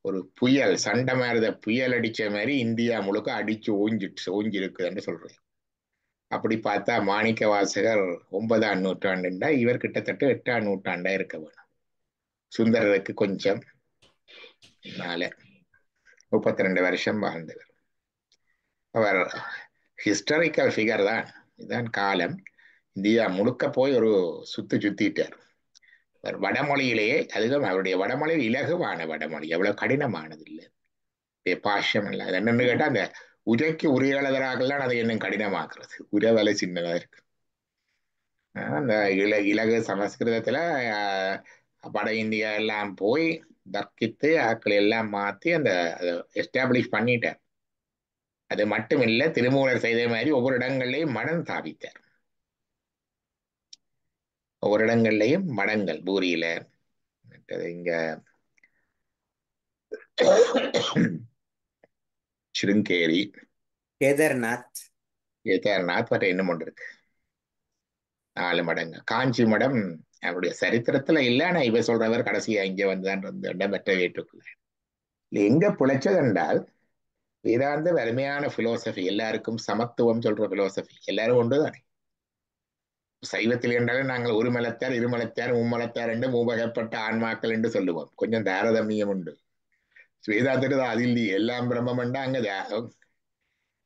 ஒரு புயல், சண்டமாறுத புயல் அடிச்ச மாதிரி இந்தியா முழுக்க அடிச்சு ஓஞ்சிருக்கு என்று சொல்றார். அப்படி பார்த்தா மாணிக்க வாசகர் 9ஆம் நூற்றாண்டுண்டா, இவர் கிட்டத்தட்ட 8ஆம் நூற்றாண்டா இருக்க வேணும். சுந்தரருக்கு கொஞ்சம் 32 வருஷம் வாழ்ந்தவர். அவர் ஹிஸ்டாரிக்கல் ஃபிகர் தான், இதுதான் காலம். இந்தியா முழுக்க போய் ஒரு சுத்திட்டார். வடமொழியிலேயே அதுவும் அவருடைய வடமொழி இலகுவான வடமொழி, எவ்வளவு கடினமானது இல்லை, பாஷ்யம் இல்லை. அது என்னன்னு கேட்டா அந்த உரைக்கு உரையாளராகலாம் அதை இன்னும் கடினமாக்குறது, உரை சின்னதா இருக்கு. அந்த இலகு சமஸ்கிருதத்துல வட இந்தியா எல்லாம் போய் தர்க்கித்து ஆக்களை எல்லாம் மாத்தி அந்த எஸ்டாப்ளிஷ் பண்ணிட்டார். அது மட்டும் இல்ல, திருமூலர் செய்த மாதிரி ஒவ்வொரு இடங்கள்லையும் மடம் ஸ்தாபித்தார். ஒவ்வொரு இடங்கள்லையும் மடங்கள், பூரியில, இங்க சிருங்கேரி, கேதார்நாத். கேதார்நாத், மற்ற இன்னும் ஒன்று இருக்கு, 4 மடங்கள். காஞ்சி மடம் அவருடைய சரித்திரத்துல இல்ல, ஆனா இவ சொல்றவர் கடைசியா இங்க வந்துதான் இடம் பெற்ற வீட்டுக்குள்ள. எங்க பிழைச்சது என்றால் வேதாந்த வலிமையான பிலோசபி, எல்லாருக்கும் சமத்துவம் சொல்ற பிலோசபி, எல்லாரும் ஒன்றுதானே. சைவத்தில் என்றாலும் நாங்கள் ஒரு மலத்தார், இருமலத்தார், மும்மலத்தார் என்று மூவகைப்பட்ட ஆன்மாக்கள் என்று சொல்லுவோம். கொஞ்சம் தாரதமியம் உண்டு. வேதாந்தத்தில் அது இல்லையே, எல்லாம் பிரம்மம் என்றா அங்க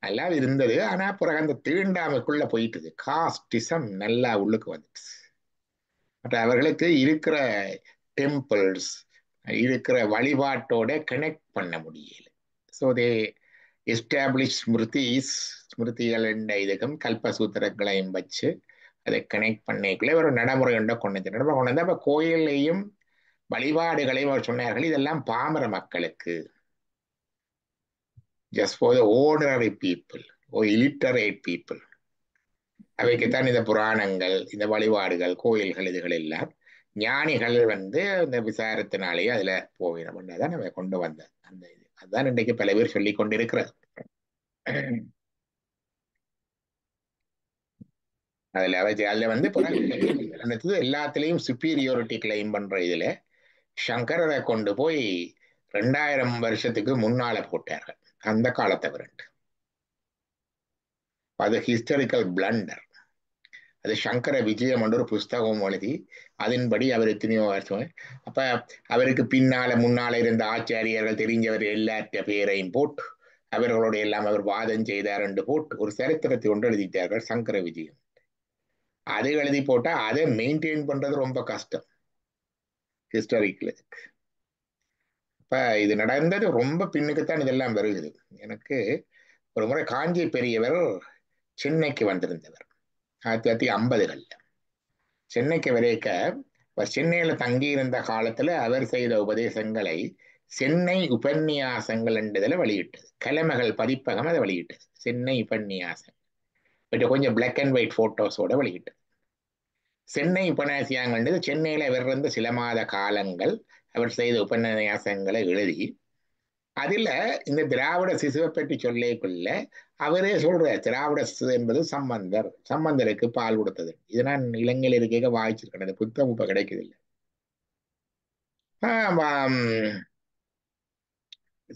எல்லாம் இருந்தது. ஆனா பிறகு அந்த தீண்டாமைக்குள்ள போயிட்டுது, காஸ்டிசம் நல்லா உள்ளுக்கு வந்துச்சு. மற்ற அவர்களுக்கு இருக்கிற டெம்பிள்ஸ், இருக்கிற வழிபாட்டோட கனெக்ட் பண்ண முடியல. ஸோ தே எஸ்டாப்ளிஷ் ஸ்மிருதிகள் என்ற இதுக்கும் கல்பசூத்திரங்களையும் வச்சு அதை கனெக்ட் பண்ணிக்கல ஒரு நடைமுறை கொண்டு வந்து அப்ப கோயிலையும் வழிபாடுகளையும் அவர் சொன்னார்கள், இதெல்லாம் பாமர மக்களுக்கு, just for the ordinary people, ஒரு illiterate people. அவைக்குத்தான் இந்த புராணங்கள், இந்த வழிபாடுகள், கோயில்கள், இதுகள் எல்லாம் ஞானிகள் இந்த விசாரத்தினாலேயே அதுல போயிடும் தான் நம்ம கொண்டு வந்த அந்த இது. அதுதான் இன்றைக்கு பல பேர் சொல்லி கொண்டிருக்கிறது. அதுல எல்லாத்திலையும் சுப்பீரியோரிட்டி கிளைம் பண்ற இதுல சங்கரரை கொண்டு போய் 2000 வருஷத்துக்கு முன்னால போட்டார்கள், அந்த காலத்தை விரண்டு. அது ஹிஸ்டாரிக்கல் பிளண்டர். அது சங்கர விஜயம் என்ற ஒரு புஸ்தகம் எழுதி அதன்படி அவர் எத்தனையோ வருஷம், அப்ப அவருக்கு முன்னால இருந்த ஆச்சாரியர்கள் தெரிஞ்சவர் எல்லாத்த பேரையும் போட்டு அவர்களோட எல்லாம் அவர் வாதம் செய்தார் என்று போட்டு ஒரு சரித்திரத்தை ஒன்று எழுதிட்டார்கள், சங்கர விஜயம். அதை எழுதி போட்டா அதை மெயின்டைன் பண்றது ரொம்ப கஷ்டம் ஹிஸ்டாரிக்கல். அப்ப இது நடந்தது ரொம்ப பின்னுக்குத்தான் இதெல்லாம் வருகிறது. எனக்கு ஒரு முறை காஞ்சி பெரியவர் சென்னைக்கு வந்திருந்தவர் 1950களில். சென்னைக்கு வரைக்க சென்னையில தங்கி இருந்த காலத்துல அவர் செய்த உபதேசங்களை சென்னை உபன்யாசங்கள் என்றதுல வெளியிட்டது, கலைமகள் பதிப்பகம் அதை வெளியிட்டது. சென்னை உபன்யாசம் கொஞ்சம் பிளாக் அண்ட் ஒயிட் போட்டோஸோட வெளியிட்டது. சென்னை உபன்யாசங்கள் சென்னையில அவர் இருந்த சில மாத காலங்கள் அவர் செய்த உபன்யாசங்களை எழுதி அதுல இந்த திராவிட சிசுவை பற்றி சொல்லிக்குள்ள அவரே சொல்ற, திராவிட சிசு என்பது சம்பந்தருக்கு பால் கொடுத்தது. இதை நான் இலங்கையில் இருக்க வாய்ச்சிருக்கேன், அந்த புத்தகம் இப்ப கிடைக்குது இல்லை.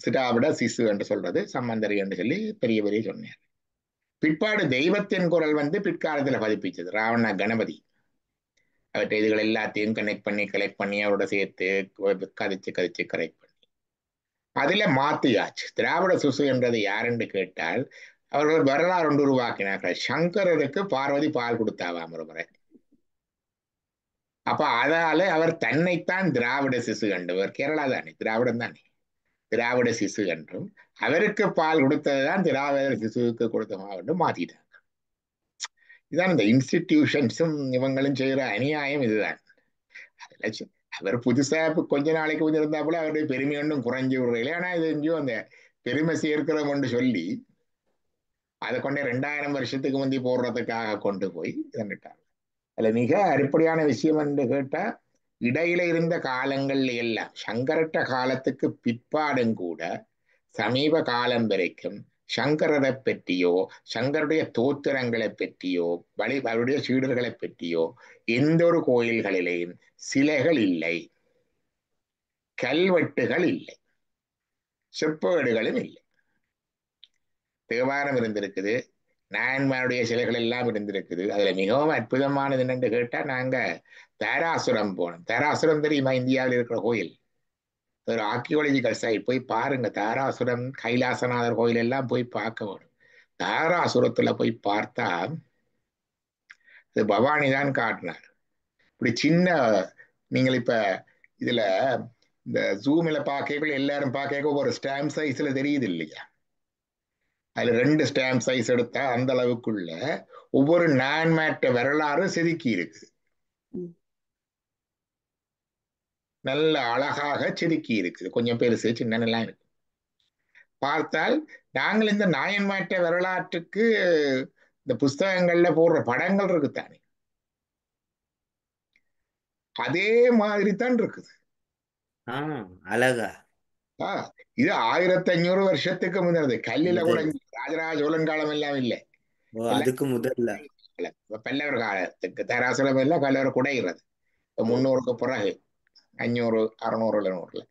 திராவிட சிசு என்று சொல்றது சம்பந்தர் என்று சொல்லி பெரிய பெரிய சொன்னார். பிற்பாடு தெய்வத்தின் குரல் பிற்காலத்துல பதிப்பிச்சது ராவண கணபதி. அவற்றை இதுகள் எல்லாத்தையும் கலெக்ட் பண்ணி அவரோட சேர்த்து கதைச்சு கரெக்ட் பண்ணி அதுல மாத்தியாச்சு. திராவிட சிசு என்றது யாருன்னு கேட்டால் அவர்கள் வரலாறு ஒன்று உருவாக்கினார்கள். சங்கரருக்கு பார்வதி பால் கொடுத்தாவாம் ஒரு முறை. அப்ப அதால அவர் தன்னைத்தான் திராவிட சிசு கண்டவர், கேரளா தானே, திராவிடம் தானே, திராவிட சிசு என்றும் அவருக்கு பால் கொடுத்ததுதான் திராவிட சிசுவுக்கு கொடுத்தமா என்று மாத்திட்டாங்க. இதுதான் இந்த இன்ஸ்டிடியூஷன்ஸும் இவங்களும் செய்யற அநியாயம். இதுதான் அவர் புதுசா கொஞ்ச நாளைக்கு கொஞ்சம் இருந்தா போல அவருடைய பெருமை ஒன்றும் குறைஞ்சி விடுறீங்களே. ஆனா இது எங்கேயும் அந்த பெருமை சேர்க்கிறோம்னு சொல்லி அதை கொண்டு 2000 வருஷத்துக்கு முந்தி போடுறதுக்காக கொண்டு போய் தந்துட்டாங்க. அதுல மிக அடிப்படையான விஷயம் என்று கேட்டா, இடையில இருந்த காலங்கள்ல எல்லாம் சங்கரட்ட காலத்துக்கு பிற்பாடும் கூட சமீப காலம் வரைக்கும் சங்கரரை பற்றியோ சங்கருடைய தோத்திரங்களை பற்றியோ அவருடைய சீடர்களை பற்றியோ எந்த ஒரு கோயில்களிலேயும் சிலைகள் இல்லை, கல்வெட்டுகள் இல்லை, செப்பேடுகளும் இல்லை. தேவாரம் இருந்திருக்குது, நாயன்மாருடைய சிலைகள் எல்லாம் இருந்திருக்குது. அதுல மிகவும் அற்புதமானது என்னன்னு கேட்டா, நாங்க தாராசுரம் போனோம். தாராசுரம் தெரியுமா, இந்தியாவில் இருக்கிற கோயில், ஒரு ஆர்கியாலஜிக்கல் சைட், போய் பாருங்க. தாராசுரம், கைலாசநாதர் கோயில் எல்லாம் போய் பார்க்க வேணும். தாராசுரத்துல போய் பார்த்தா இது பவானி தான் காட்டினார். இப்படி சின்ன நீங்கள் இப்ப இதுல இந்த ஜூம்ல பார்க்க எல்லாரும் பார்க்க ஒரு ஸ்டாம்ப் சைஸ்ல தெரியுது இல்லையா? அதுல 2 ஸ்டாம்ப் சைஸ் எடுத்தா அந்த அளவுக்குள்ள ஒவ்வொரு நான்மேட்ட வரலாறு செதுக்கி இருக்கு. ம். நல்ல அழகாக செதுக்கி இருக்குது. கொஞ்சம் பெருசு சின்னலாம் இருக்கு. பார்த்தால் நாங்கள் இந்த நாயன்மாற்ற வரலாற்றுக்கு இந்த புஸ்தகங்கள்ல போடுற படங்கள் இருக்குத்தானே, அதே மாதிரி தான் இருக்குது. அழகா. இது 1500 வருஷத்துக்கு முன்னது. கல்லில கூட முதல். ராஜராஜ சோழன் காலம் எல்லாம் இல்லை. அதுக்கு முதல்ல பல்லவர் காலத்துக்கு தராசுரம் எல்லாம் பல்லவர் குடைகிறது 300க்கு பிறகு 500 600 700ல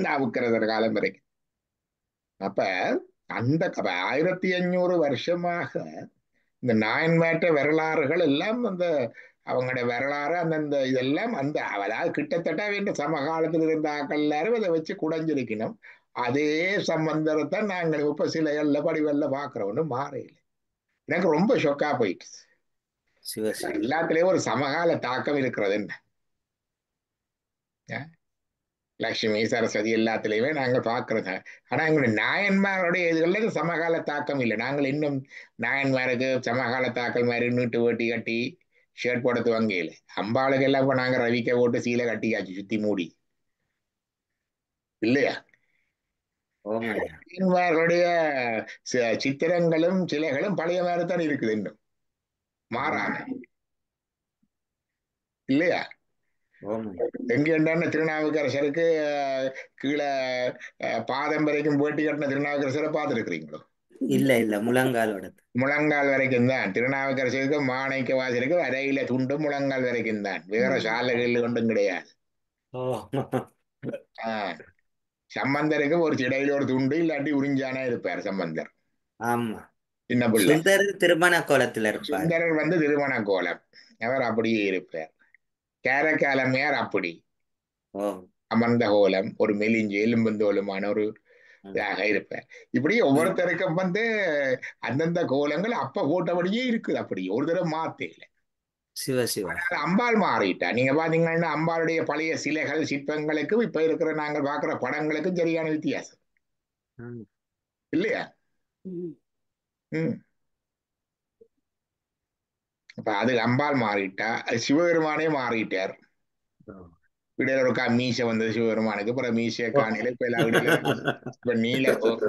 நாவுக்கரசர் காலம் வரைக்கும். அப்ப அந்த 1500 வருஷமாக இந்த நாயன்மாற்ற வரலாறுகள் எல்லாம் அந்த அவங்களோட வரலாறு அந்தந்த இதெல்லாம் அந்த அதாவது கிட்டத்தட்ட வேண்டிய சமகாலத்தில் இருந்த ஆக்கள் எல்லாரும் அதை வச்சு குடைஞ்சிருக்கணும். அதே சம்பந்தத்தான் நாங்கள் இப்ப சில எல்ல படிவெல்ல பாக்குறோம்னு மாறையில எனக்கு ரொம்ப ஷொக்கா போயிட்டு. எல்லாத்துலயும் ஒரு சமகால தாக்கம் இருக்கிறது என்ன? லட்சுமி சரஸ்வதி எல்லாத்துலயுமே நாங்கள் பார்க்கறது. ஆனா எங்களுடைய நாயன்மாருடைய இதுகள்ல சமகால தாக்கம் இல்லை. நாங்கள் இன்னும் நாயன்மாருக்கு சமகால தாக்கல் மாதிரி நீட்டு வேட்டி கட்டி ஷர்ட் போடுறது வங்கையில் அம்பாளுக்கு எல்லாம் இப்ப நாங்க ரவிக்க போட்டு சீலை கட்டியாச்சு சுத்தி மூடி இல்லையா? நாயன்மார்களுடைய சித்திரங்களும் சிலைகளும் பழைய மாதிரி தான் இருக்குது, இன்னும் மாறாம இல்லையா? எங்கேண்டான திருநாவுக்கரசருக்கு கீழே பாதம் வரைக்கும் வேட்டி கட்டின திருநாவுக்கரசரை பார்த்துருக்கிறீங்களோ? இல்ல முழங்காலோட முழங்கால் வரைக்கும் தான். திருநாவுக்கரசருக்கு மாணிக்க வாசலுக்கு அரையில துண்டு முழங்கால் வரைக்கும் தான், வேற சாலைகள் கொண்டும் கிடையாது. சம்பந்தருக்கு ஒரு சிடையில ஒரு துண்டு இல்லாட்டி உறிஞ்சானா இருப்பார் சம்பந்தர். ஆமா, சின்ன பிள்ளை. திருமண கோலத்துல இருப்பார். சுந்தரர் வந்து திருமண கோலம், அவர் அப்படியே இருப்பார். கேரக்காலமையார் அப்படி அமர்ந்த கோலம், ஒரு மெலிஞ்சு எலும்பந்தோலுமான ஒரு இதாக இருப்பார். இப்படி ஒவ்வொருத்தருக்கும் வந்து அந்தந்த கோலங்கள் அப்ப போட்டபடியே இருக்குது. அப்படி ஒரு தடவை மாத்தையில அம்பாள் மாறிட்டா. நீங்க பாத்தீங்கன்னா அம்பாளுடைய பழைய சிலைகள் சிற்பங்களுக்கும் இப்ப இருக்கிற நாங்கள் பாக்குற படங்களுக்கும் சரியான வித்தியாசம் இல்லையா? அப்ப அது அம்பாள் மாறிட்டா, சிவபெருமானே மாறிட்டார். விடையில ஒரு மீசை வந்தது சிவபெருமானுக்கு, அப்புறம் மீசையை காணில இப்ப எல்லா விடையில இப்ப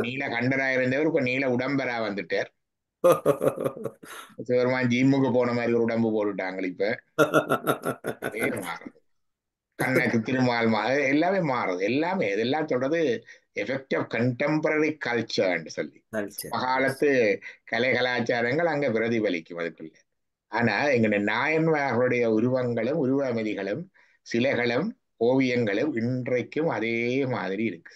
நீல கண்டரா இருந்தவர் இப்ப நீல உடம்பரா வந்துட்டார். சிவபெருமான் ஜிம்முக்கு போன மாதிரி ஒரு உடம்பு போட்டுட்டாங்க. இப்ப அதே மாறுது. கண்ணக்கு திருமால் எல்லாமே மாறுது. எல்லாமே இதெல்லாம் சொல்றது எஃபெக்ட் ஆஃப் கண்டெம்பரரி கல்ச்சர் சொல்லி மகாலத்து கலை கலாச்சாரங்கள் அங்க பிரதிபலிக்கும் அதுக்குள்ள. ஆனா எங்களுடைய நாயன்மார்களுடைய உருவங்களும் உருவமதிகளும் சிலைகளும் ஓவியங்களும் இன்றைக்கும் அதே மாதிரி இருக்கு.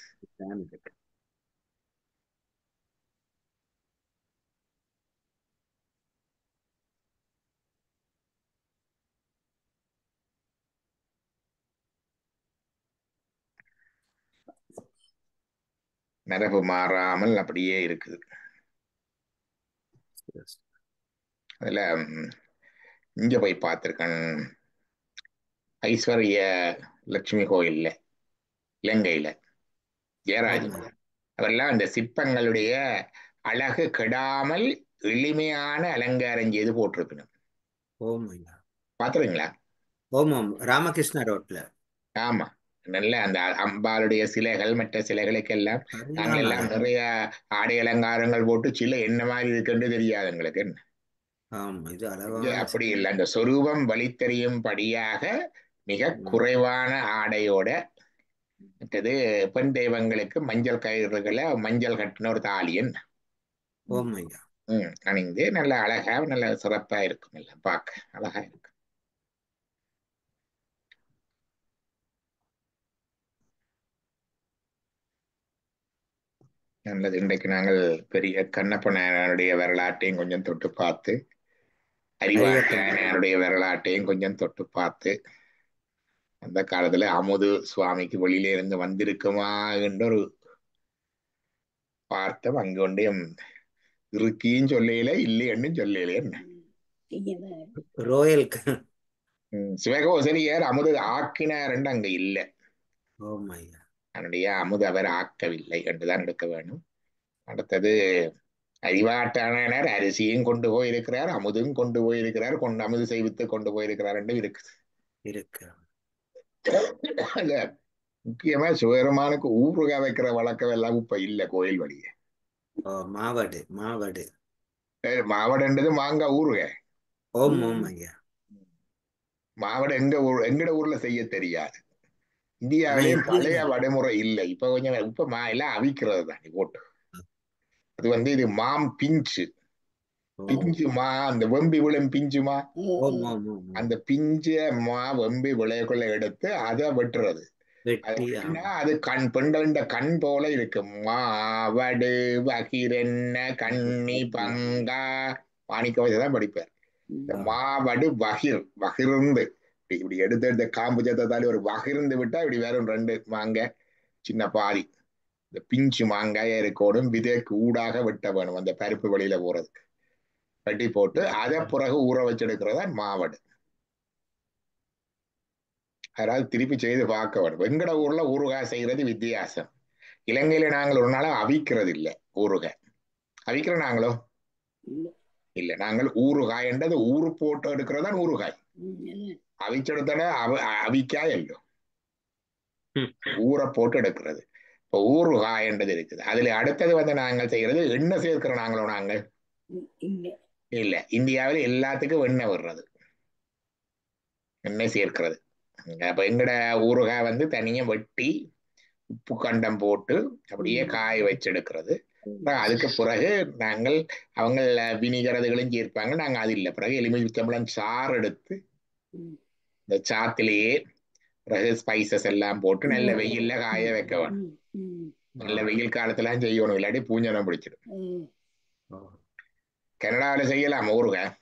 மரபு மாறாமல் அப்படியே இருக்குது. அதுல இங்க போய் பார்த்திருக்கேன், ஐஸ்வர்ய லட்சுமி கோயில்ல இலங்கையில ஜெயராஜன் அவரெல்லாம் அந்த சிற்பங்களுடைய அழகு கெடாமல் எளிமையான அலங்காரம் செய்து போட்டிருக்கணும். பாத்துறீங்களா? ராமகிருஷ்ண ரோட்ல. ஆமா, நல்ல அந்த அம்பாளுடைய சிலைகள் மற்ற சிலைகளுக்கெல்லாம் நாங்கள் எல்லாம் நிறைய ஆடை அலங்காரங்கள் போட்டு சிலை என்ன மாதிரி இருக்குன்னு தெரியாது எங்களுக்கு. என்ன அப்படி இல்லை, அந்த சொரூபம் வழித்தெரியும் படியாக மிக குறைவான ஆடையோட, மற்றது பெண் தெய்வங்களுக்கு மஞ்சள் கயிறுகளை மஞ்சள் கட்டின ஒரு தாலியன் அணிந்து நல்ல அழகா நல்ல சிறப்பா இருக்கும். எல்லாம் பார்க்க அழகா இருக்கு. நல்லது. இன்றைக்கு நாங்கள் பெரிய கண்ணப்பனுடைய வரலாற்றையும் கொஞ்சம் தொட்டு பார்த்து, அறிவாளனுடைய வரலாற்றையும் கொஞ்சம் தொட்டு பார்த்து, அந்த காலத்துல அமுது சுவாமிக்கு வெளியில இருந்து வந்திருக்குமா என்ற ஒரு பார்த்தோம். அங்கொண்டே இருக்கியும் சொல்லல இல்லைன்னு சொல்லல என்ன. செய்யதான் ரோயல் சிவகோசரியார் அமுது ஆக்கினார் அங்க இல்ல. ஓமையா. அதனுடைய அமுது அவர் ஆக்கவில்லை என்றுதான் எடுக்க வேண்டும். அடுத்தது அறிவாட்டானார் அரிசியும் கொண்டு போயிருக்கிறார், அமுதும் கொண்டு போயிருக்கிறார், அமுது செய்வித்து கொண்டு போயிருக்கிறார் என்று இருக்குது. இருக்கு. இல்ல, முக்கியமா சிவபெருமானுக்கு ஊறுகாய் வைக்கிற வழக்கம் எல்லாம் இப்ப இல்ல கோயில் வழியே. மாவடு மாவடு. மாவடன்றது மாங்காய் ஊறுகாய். ஓம் ஓமையா. மாவடு எங்கட ஊர்ல செய்ய தெரியாது. ஆனா இந்தியாவிலேயும் பழைய இந்தியால வடைமுறை இல்லை. இப்ப கொஞ்சம் இப்ப எல்லாம் அவிக்கிறது தான் போட்டு. அது இது மாம் பிஞ்சு பிஞ்சு மா, அந்த வெம்பி விழும் பிஞ்சுமா, ஓம் ஓம் ஓம் அந்த பிஞ்ச மா வெம்பி விளையக்குள்ள எடுத்து அதை வெட்டுறது. அது வெட்டி வெட்டினா அது பெண்களின் கண் போல இருக்கு. மாவடு வகிரென்ன கண்ணி பங்கா, மாணிக்க வச்சுதான் படிப்பார். இந்த மாவடு வகிர்ந்து இப்படி எடுத்து எடுத்த காம்பு சத்தத்தாலே ஒரு வகிர்ந்து விட்டா இப்படி வேற ரெண்டு மாங்க சின்ன பாதி இந்த பிஞ்சு மாங்காய இருக்கணும். விதைக்கு ஊடாக வெட்ட வேணும் அந்த பருப்பு வெளியில போறதுக்கு. வெட்டி போட்டு அதை பிறகு ஊற வச்செடுக்கிறதா மாவடு. அதாவது திருப்பி செய்து பார்க்க வேணும். வெங்கட ஊர்ல ஊறுகாய் செய்யறது வித்தியாசம். இலங்கையில நாங்கள் ஒரு நாளா அவிக்கிறது இல்லை ஊறுகாய். அவிக்கிற நாங்களோ இல்ல, நாங்கள் ஊறுகாய் என்றது ஊறு போட்டு எடுக்கிறதா ஊறுகாய். அவிச்செடுத்தட அவிக்காய் எல்லோ ஊற போட்டு எடுக்கிறது. இப்போ ஊறுகாய் என்றது இருக்குது. அதுல அடுத்தது நாங்கள் செய்யறது எண்ணெய் சேர்க்கிற நாங்களோ நாங்கள் இல்ல. இந்தியாவில் எல்லாத்துக்கும் எண்ணெய் விடுறது, எண்ணெய் சேர்க்கிறது. அப்ப எங்கட ஊறுகாய் தனியா வெட்டி உப்பு கண்டம் போட்டு அப்படியே காய வச்செடுக்கிறது. அதுக்கு பிறகு நாங்கள் அவங்க வினிகரதுகளும் சேர்ப்பாங்க. நாங்க அது இல்லை. பிறகு எலுமிச்சம்பழம் சாறு எடுத்து இந்த சாத்திலேயே பிறகு ஸ்பைசஸ் எல்லாம் போட்டு நல்ல வெயில்ல காய வைக்க வேணும். நல்ல வெயில் காலத்துல செய்யணும், இல்லாட்டி பூஞ்சனம் பிடிச்சிடும். கனடாவில செய்யலாம் ஊறுகாய்,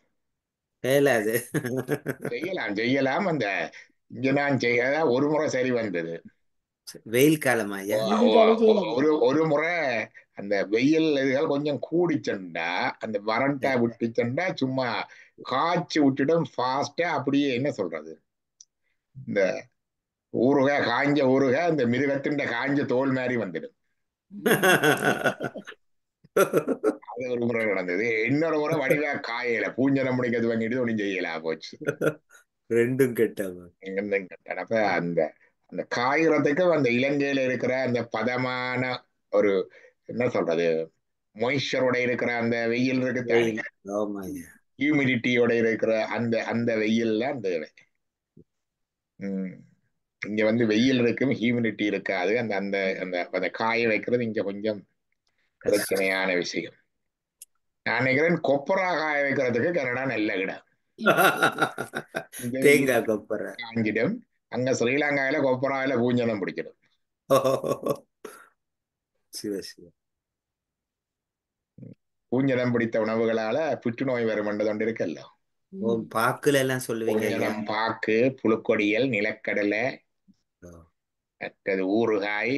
கேளாது. செய்யலாம். அந்த இங்க நான் செய்ய ஒரு முறை சரி வந்தது. வெயில் காலம் ஐயா. ஒரு முறை அந்த வெயில் இதுகள் கொஞ்சம் கூடிச்சண்டா அந்த வறண்டா விட்டுச்சண்டா சும்மா காய்ச்சி விட்டுடும் ஃபாஸ்டா. அப்படியே என்ன சொல்றது, இந்த ஊறுகாய் காஞ்ச ஊறுகாய் இந்த மிருகத்தின் காஞ்ச தோல் மாதிரி வந்துடும். அது ஒரு முறை நடந்தது. இன்னொரு முறை வடிவா காயல பூஞ்சனம் முடிக்கிறது பண்ணிட்டு ஒன்றும் செய்யல போச்சு. ரெண்டும் கெட்டவன். அப்ப அந்த அந்த காய்கறதுக்கு அந்த இலங்கையில இருக்கிற அந்த பதமான ஒரு என்ன சொல்றது மொய்ஸ்சரோட இருக்கிற அந்த வெயில் இருக்கு, ஹியூமிடிட்டியோட இருக்கிற அந்த அந்த வெயில்ல அந்த இங்க வெயில் இருக்கும், ஹியூமிடிட்டி இருக்காது. அந்த அந்த அந்த அந்த காய வைக்கிறது இங்க கொஞ்சம் பிரச்சனையான விஷயம். நான் நினைக்கிறேன் கொப்பரா காய வைக்கிறதுக்கு கனடா நல்ல இடம். தேங்காய் கொப்பரை காஞ்சிடும். அங்க ஸ்ரீலங்காவில கொப்பராவில பூஞ்சனம் பிடிச்சிடும். பூஞ்சனம் பிடித்த உணவுகளால புற்றுநோய் வரும் என்றது இருக்குல்ல. பாக்குல எல்லாம் சொல்லுவீங்க. பாக்கு, புழுக்கொடியல், நிலக்கடலை, மற்றது ஊறுகாய்,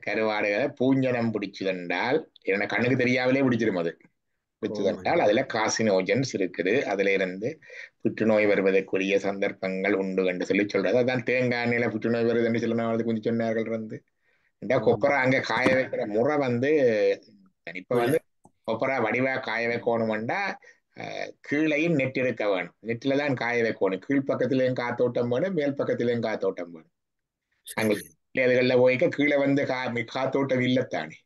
கருவாடுகளை பூஞ்சனம் பிடிச்சதென்றால் என்ன கண்ணுக்கு தெரியாமலே பிடிச்சிடும். அது பிடிச்சதென்றால் அதுல காசினோஜன்ஸ் இருக்குது. அதுல இருந்து புற்றுநோய் வருவதற்குரிய சந்தர்ப்பங்கள் உண்டு என்று சொல்றது. அதான் தேங்காய் எண்ணெயில புற்றுநோய் வருது என்று சில நாள் கொஞ்சம் சொன்னார்கள். கொப்பரா அங்க காய வைக்கிற முறை இப்ப கொப்பரா வடிவா காய வைக்கணும்டா கீழையும் நெட் இருக்க வேணும். நெட்டில தான் காய வைக்கணும். கீழ் பக்கத்திலையும் காத்தோட்டம் வேணும், மேல் பக்கத்திலையும் காத்தோட்டம் வேணும். அங்க அதுகள்ல போய்க்க கீழே காத்தோட்டம் இல்லத்தானே.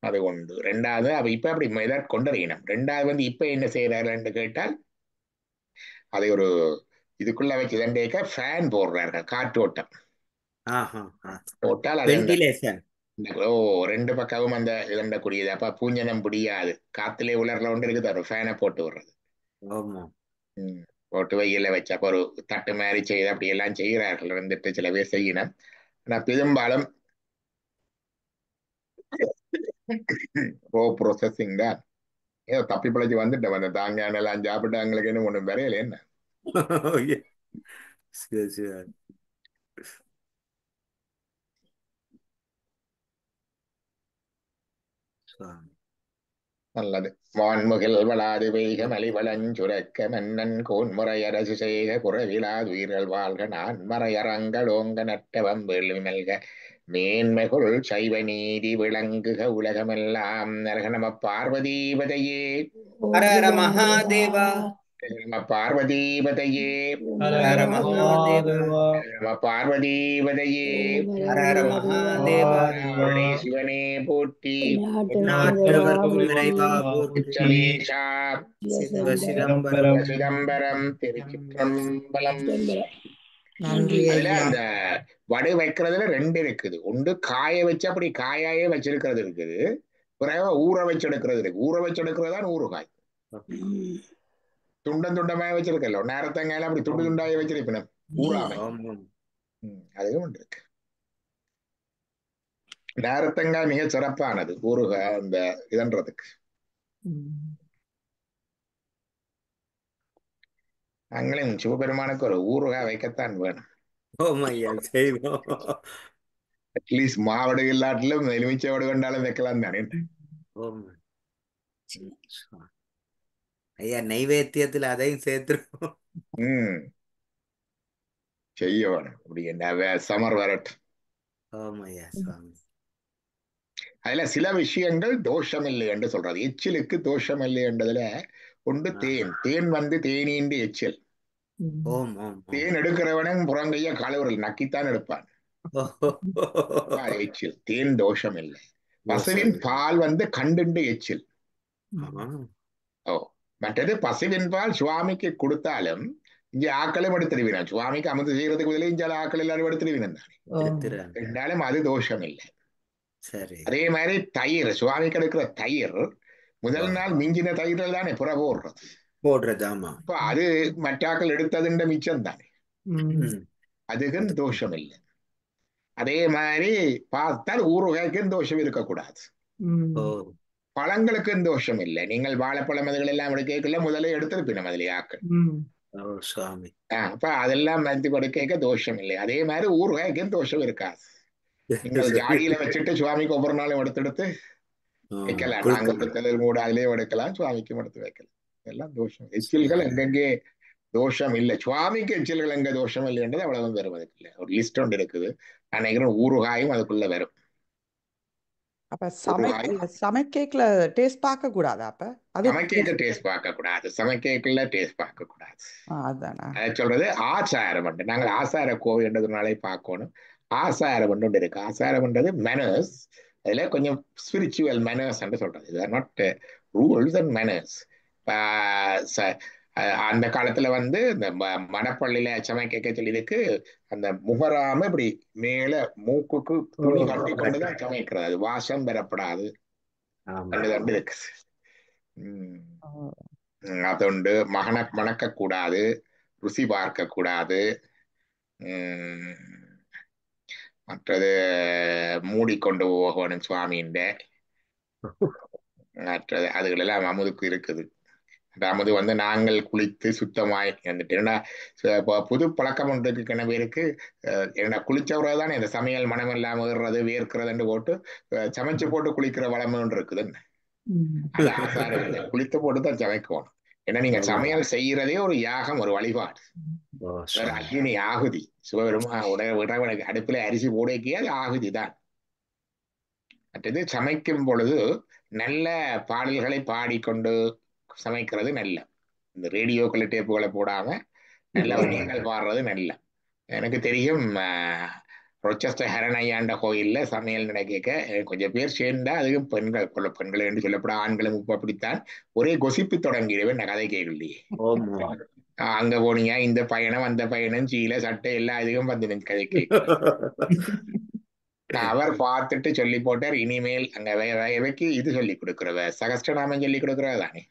அது ஒன்று. ரெண்டாவது இப்ப அப்படி கொண்டறியணும். ரெண்டாவது இப்ப என்ன செய்யறாரு கேட்டால் அதை ஒரு இதுக்குள்ள வச்சு தண்டேக்க ஃபேன் போடுறார்கள், காற்றோட்டம் போட்டால் ரெண்டு பக்கமும் அந்த இதண்டக்கூடியது. அப்ப பூஞ்சனம் பிடியாது. காத்திலே உலர்ல ஒன்று இருக்குது, ஒரு ஃபேனை போட்டு விடுறது. போட்டு வெயில வச்சு அப்ப ஒரு தட்டு மாதிரி செய்து அப்படி எல்லாம் செய்கிறார்கள். வந்துட்டு சில பேர் செய்யணும். ஆனா பெரும்பாலும் ப்ரோசஸிங் தான். ஏதோ தப்பி பிழைச்சி வந்துட்டேன். அந்த தாங்கான எல்லாம் சாப்பிட்டு அவங்களுக்கு என்ன ஒண்ணும் வரையில என்ன. சுவாமி. நல்லது. வான்முகில் வளாது பெய்க மலிவளஞ்சுரக்க மன்னன் கோன்முறையரசு செய்க குறவிலாதுயிர்கள் வாழ்க நான்மறையறங்கள் ஓங்க நட்டவம் வேள்வி மல்க மேன்மைகுள் சைவ நீதி விளங்குக உலகமெல்லாம் நரக நம பார்வதீபதையே ஹர ஹர மகாதேவா. நம பார்வதீபதையே ஹர ஹர ஹர ஹர மகாதேவா. மகாதேவா. நம பார்வதீபதையே ஹர ஹர மகாதேவா. நாடே சிவனே போற்றி நாட்டவர்க்கும் இறைவா போற்றி. உச்சமேஷா சிவ சிதம்பரம். சிதம்பரம். சிதம்பரம் திருச்சிற்றம்பலம். நன்றி அதுல ஐயா. அந்த வடை வைக்கிறதுல ரெண்டு இருக்குது. ஒன்று காய வச்சு அப்படி காயாயே வச்சிருக்கிறது இருக்குது, பிறகு ஊற வச்சு எடுக்கிறது இருக்கு. ஊற வச்சு எடுக்கிறது தான் ஊறுகாய். துண்டம் துண்டமாய வச்சிருக்கல, நேரத்தங்காயில அப்படி துண்டு துண்டாய வச்சிருப்பின ஊறாமை. ஆமாம். அதுவும் ஒன்று இருக்கு. நேரத்தங்காய் மிக சிறப்பானது ஊறுகாய் அந்த இதன்றதுக்கு. நாங்களும் சிவபெருமானுக்கு ஒரு ஊறுகாய் வைக்கத்தான் வேணும். ஓம் ஐயா செய்வோம். அட்லீஸ்ட் மாவடு இல்லாட்டிலும் எலுமிச்சை வடு கொண்டாலும் வைக்கலாம் தானே. ஓம். ஐயா நைவேத்தியத்துல அதையும் சேர்த்துருவோம். உம் செய்ய வேணும். அப்படி என்ன சமர் வரட்டும். ஓம் ஐயா சுவாமி. அதுல சில விஷயங்கள் தோஷம் இல்லை என்று சொல்றது. எச்சிலுக்கு தோஷம் இல்லை என்றதுல ஒன்று தேன். தேன் வந்து தேனீண்டு எச்சில். ஓம் ஓம் ஓம். தேன் எடுக்கிறவனும் புறங்கைய கழுவுறல் நக்கித்தான் எடுப்பான். எச்சில் தேன் தோஷம் இல்லை. பசுவின் பால் வந்து கண்டுண்டு எச்சில். ஓ, மற்றது பசுவின் பால் சுவாமிக்கு கொடுத்தாலும் இங்க ஆக்களும் எடுத்துருவினா. சுவாமிக்கு அமுது செய்யறதுக்கு பதிலே இங்க ஆக்கள் எல்லாரும் எடுத்துருவினன் தானே. இருந்தாலும் அது தோஷம் இல்லை. சரி. அதே மாதிரி தயிர், சுவாமிக்கு எடுக்கிற தயிர் முதல் நாள் மிஞ்சின தயிரில் தானே புற போடுறது. போடுறதாமா. இப்ப அது மற்றாக்கள் எடுத்ததுன்ற மிச்சம் தானே, அதுக்கும் தோஷம் இல்லை. அதே மாதிரி பார்த்தால் ஊறுகாய்க்கும் தோஷம் இருக்கக்கூடாது. பழங்களுக்கும் தோஷம் இல்லை. நீங்கள் வாழைப்பழம் இதுகள் எல்லாம் எடுக்கல முதல்ல எடுத்திருப்பின முதலே ஆக்கள். அப்ப அதெல்லாம் மறுத்து கொடுக்க தோஷம் இல்லை. அதே மாதிரி ஊறுகாய்க்கும் தோஷம் இருக்காது. நீங்கள் ஜாடியில வச்சுட்டு சுவாமிக்கு ஒவ்வொரு நாளும் எடுத்து வைக்கலாம். நாங்க எடுக்கல மூட அதிலேயே எடுக்கலாம், சுவாமிக்கும் எடுத்து வைக்கலாம். எல்லாம் தோஷம். எச்சில்கள் எங்கெங்கே தோஷம் இல்லை. சுவாமிக்கு எச்சில்கள் எங்க தோஷம் இல்லைன்றது அவ்வளவு வருவதற்கு இல்லை. ஒரு லிஸ்ட் ஒன்று இருக்குது. நான் நினைக்கிறேன் ஊறுகாயும் அதுக்குள்ள வரும். அப்ப சமைக்கேக்ல டேஸ்ட் பார்க்க கூடாது. அப்ப சமைக்கேக்கு டேஸ்ட் பார்க்க கூடாது. சமைக்கேக்குல டேஸ்ட் பார்க்க கூடாது. அதானே சொல்றது ஆச்சாரம். நாங்கள் ஆசார கோவை என்றதுனாலே பார்க்கணும். ஆசாரம் ஒன்று இருக்கு. ஆசாரம் என்றது மெனர்ஸ். அதுல கொஞ்சம் ஸ்பிரிச்சுவல் மெனர்ஸ் என்று சொல்றது. இது ஆர் நாட் ரூல்ஸ் அண்ட் மெனர்ஸ். அந்த காலத்துல வந்து இந்த மடப்பள்ளியில சமைக்க சொல்லியிருக்கு. அந்த முகராம இப்படி மேல மூக்குக்கு துணி கட்டி கொண்டுதான் சமைக்கிறது. அது வாசம் பெறப்படாது இருக்கு. அதுண்டு மணக்க கூடாது, ருசி பார்க்க கூடாது. மற்றது மூடிக்கொண்டு போகணும் சுவாமியின். மற்றது அதுகளெல்லாம் அமுதுக்கு இருக்குது. அமுது வந்து நாங்கள் குளித்து சுத்தமாய் வந்துட்டு புது பழக்கம் ஒன்று இருக்கு. கிண பேருக்கு குளிச்சவரதானே இந்த சமையல் மனம் இல்லாம ஏறுறது வேர்க்கிறதுன்னு போட்டு சமைச்சு போட்டு குளிக்கிற வளமை ஒன்று இருக்குதுன்னு. அது ஆசாரம் இல்லை. குளித்து போட்டுதான் சமைக்கணும். ஏன்னா நீங்க சமையல் செய்யறதே ஒரு யாகம், ஒரு வழிபாடு. அக்னி ஆகுதி. சிவபெருமா உடனே அடுப்புல அரிசி போடக்கே அது ஆகுதி தான். மற்றது சமைக்கும் பொழுது நல்ல பாடல்களை பாடிக்கொண்டு சமைக்கிறது நல்ல. இந்த ரேடியோக்களை டேப்புகளை போடாம நல்ல வண்டிகள் பாடுறது நல்ல. எனக்கு தெரியும் ரொச்செஸ்டர் ஹரணையாண்ட கோயில்ல சமையல் நடக்க கொஞ்சம் பேர் சேர்ந்தா, அதுவும் பெண்கள் என்று சொல்லப்பட ஆண்களும் அப்படித்தான் ஒரே கொசிப்பு தொடங்கிடுவேன். நான் கதை கேட்கலையே. அங்க போனியா இந்த பயணம் அந்த பயணம் சீலை சட்டை எல்லா இதுவும் வந்து கதை கேட்க. அவர் பார்த்துட்டு சொல்லி போட்டார், இனிமேல் அங்க வைக்கு இது சொல்லி கொடுக்குறவ சகஸ்டநாமம் சொல்லி கொடுக்குறவ தானே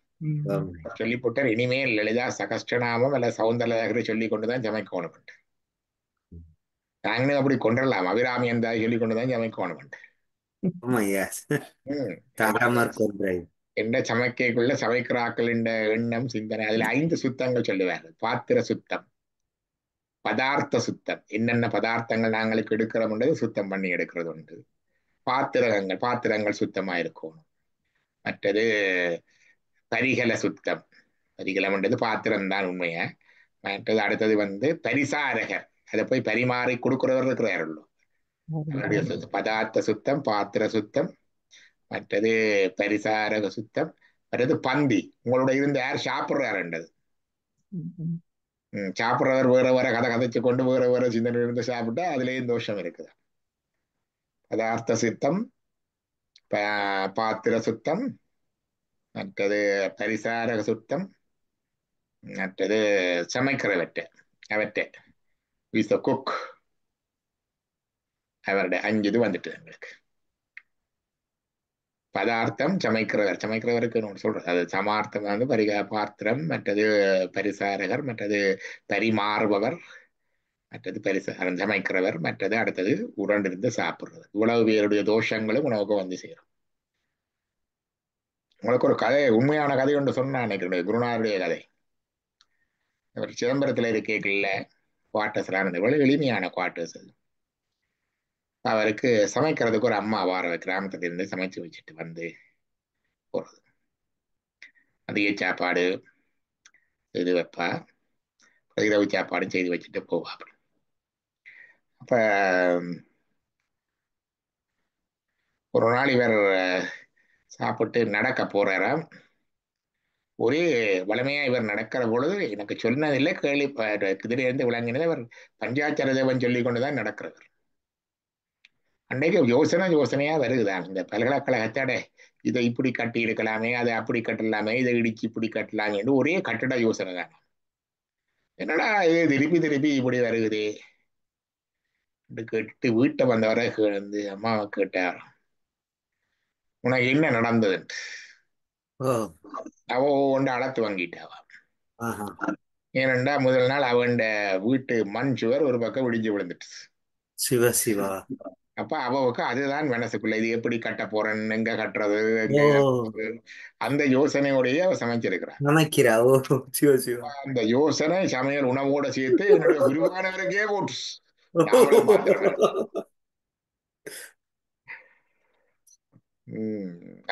சொல்லி போட்டார். இனிமேல் லலிதா சகஸ்டநாமம் அல்ல சௌந்தரலகரி சொல்லி கொண்டுதான் சமைக்கணும். நாங்களும் அப்படி கொண்டுடலாம். அபிராமி அந்த சொல்லி கொண்டுதான் சமைக்கணும். எந்த சமைக்கைக்குள்ள சமைக்கிறாக்கள் என்ற எண்ணம் சிந்தனை. அதுல 5 சுத்தங்கள் சொல்லுவார். பாத்திர சுத்தம், பதார்த்த சுத்தம், என்னென்ன பதார்த்தங்கள் நாங்களுக்கு எடுக்கிறோம்ன்றது சுத்தம் பண்ணி எடுக்கிறது உண்டு. பாத்திரங்கள் சுத்தமா இருக்கணும். மற்றது பரிகல சுத்தம். பரிகலம்ன்றது பாத்திரம் தான் உண்மையா. மற்றது அடுத்தது பரிசாரகர், அதை போய் பரிமாறி கொடுக்கிறவர் இருக்கிறாருள்ளோ, அவருடைய பதார்த்த சுத்தம், பாத்திர சுத்தம், மற்றது பரிசாரக சுத்தம், மற்றது பந்தி, உங்களோட இருந்து யார் சாப்பிட்றாருன்றது. சாப்பிட்றவர் வேற வேற கதை கதைச்சு கொண்டு வேற வேற சிந்தனை இருந்து சாப்பிட்டா அதுலேயும் தோஷம் இருக்குது. பதார்த்த சுத்தம், பாத்திர சுத்தம், மற்றது பரிசாரக சுத்தம், மற்றது சமைக்கிறவற்றை அவற்றை விஸ் குக், அவருடைய 5 இது வந்துட்டு எங்களுக்கு. பதார்த்தம், சமைக்கிறவர், சமைக்கிறவருக்கு ஒன்று சொல்றது, அது சமார்த்தம் பாத்திரம், மற்றது பரிசாரகர், மற்றது பரிமாறுபவர், மற்றது பரிசாரம் சமைக்கிறவர், மற்றது அடுத்தது உருண்டிருந்து சாப்பிடுறது. இவ்வளவு பேருடைய தோஷங்களும் உணவுக்கு சேரும். உங்களுக்கு ஒரு கதை, உண்மையான கதை ஒன்று சொன்னா நினைக்கிறேன், குருநாதருடைய கதை. அவர் சிதம்பரத்தில் இருக்கல குவார்டர்ஸ்லாம் இவ்வளவு எளிமையான குவார்டர்ஸ். அது அவருக்கு சமைக்கிறதுக்கு ஒரு அம்மா வார கிராமத்துல இருந்து சமைச்சு வச்சுட்டு போறது. அதிக சாப்பாடு செய்து வைப்பா, இரவு சாப்பாடும் செய்து வச்சுட்டு போவா. அப்ப ஒரு நாள் இவர் சாப்பிட்டு நடக்க போறாராம். ஒரே வளமையா இவர் நடக்கிற பொழுது எனக்கு சொன்னதில்லை, இருந்து விளங்கினது, அவர் பஞ்சாட்சர தேவன் சொல்லி கொண்டுதான் நடக்கிறவர். அன்றைக்கு யோசனையா வருதுதான். இந்த பல்கலைக்கழகத்தோட இதை இப்படி கட்டி எடுக்கலாமே, அதை அப்படி கட்டலாமே, இதை இடிச்சு இப்படி கட்டலாமே என்று ஒரே கட்டிட யோசனை தான். என்னடா இது திருப்பி இப்படி வருகுது கேட்டு வீட்டை வந்தவரை அம்மாவை கேட்டார், உனக்கு என்ன நடந்தது? அவ ஒன்று அளத்து வாங்கிட்டாவா. ஏனண்டா முதல் நாள் அவன் வீட்டு மண் சுவர் ஒரு பக்கம் விடிஞ்சு விழுந்துட்டு. சிவ சிவா. அப்ப அவவுக்கு அதுதான் மனசுக்குள்ள, இது எப்படி கட்ட போறேன்னு, எங்க கட்டுறது, அந்த யோசனையோடய அவ சமைச்சிருக்கிறான். அந்த யோசனை சமையல் உணவோட சேர்த்து என்னுடைய குருவானவருக்கே போட்டு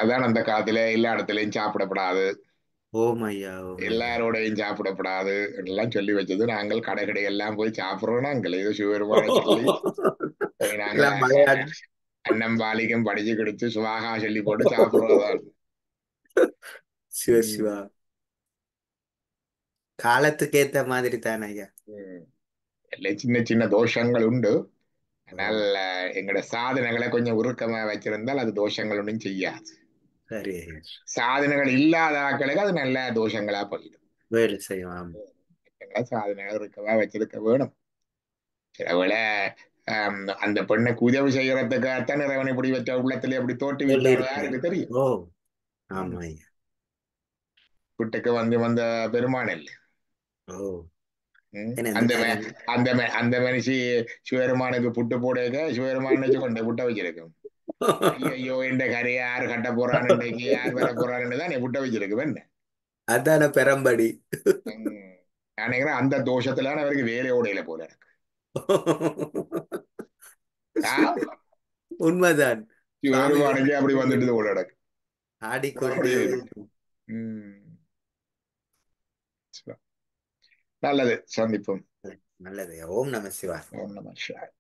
அதான் அந்த காலத்துல எல்லா இடத்துலயும் சாப்பிடப்படாது, எல்லாரோடையும் சாப்பிடப்படாது எல்லாம் சொல்லி வச்சது. நாங்கள் கடை எல்லாம் போய் சாப்பிடுறோம். நாங்கள் ஏதோ சிவருமான சொல்லி நாங்கள் அன்னம் பாலிக்கும் படிச்சு கொடுத்து சுவாகா சொல்லி போட்டு சாப்பிடுறதான். சிவா, காலத்துக்கு ஏத்த மாதிரி தானே ஐயா. சின்ன சின்ன தோஷங்கள் உண்டு. ஆனால் எங்களோட சாதனைகளை கொஞ்சம் உருக்கமா வச்சிருந்தால் அது தோஷங்கள் ஒன்றும் செய்யாது. சாதனைகள் இல்லாத ஆக்களுக்கு அது நல்ல தோஷங்களா போயிடும். வேலை செய்யலாம். சாதனைகள் இருக்கவா வச்சிருக்க வேணும். சிலவேளை அந்த பெண்ணுக்கு உதவி செய்யறதுக்காகத்தான் இறைவனை இப்படி வச்ச உள்ளத்துல எப்படி தோட்டி யாருக்கு தெரியும். வீட்டுக்கு வந்த பெருமானல் அந்த மனுஷி சிவபெருமானுக்கு புட்டு போடுக, சிவபெருமான் கொண்ட புட்ட வச்சிருக்கும். ஐயோ இந்த கரையை யாரு கட்ட போறான்னு, இன்னைக்கு யார் வர போறான்னு தான் புட்ட வச்சிருக்கும். என்ன அதான பெரம்படி. நினைக்கிறேன் அந்த தோஷத்துல அவருக்கு வேலையோடையில போல இருக்கு. உண்மைதான். சிவபெருமானுக்கு அப்படி வந்துட்டு போல இருக்கு. நல்லது, சந்திப்போம். நல்லது. ஓம் நம சிவாய். ஓம் நம சிவாய்.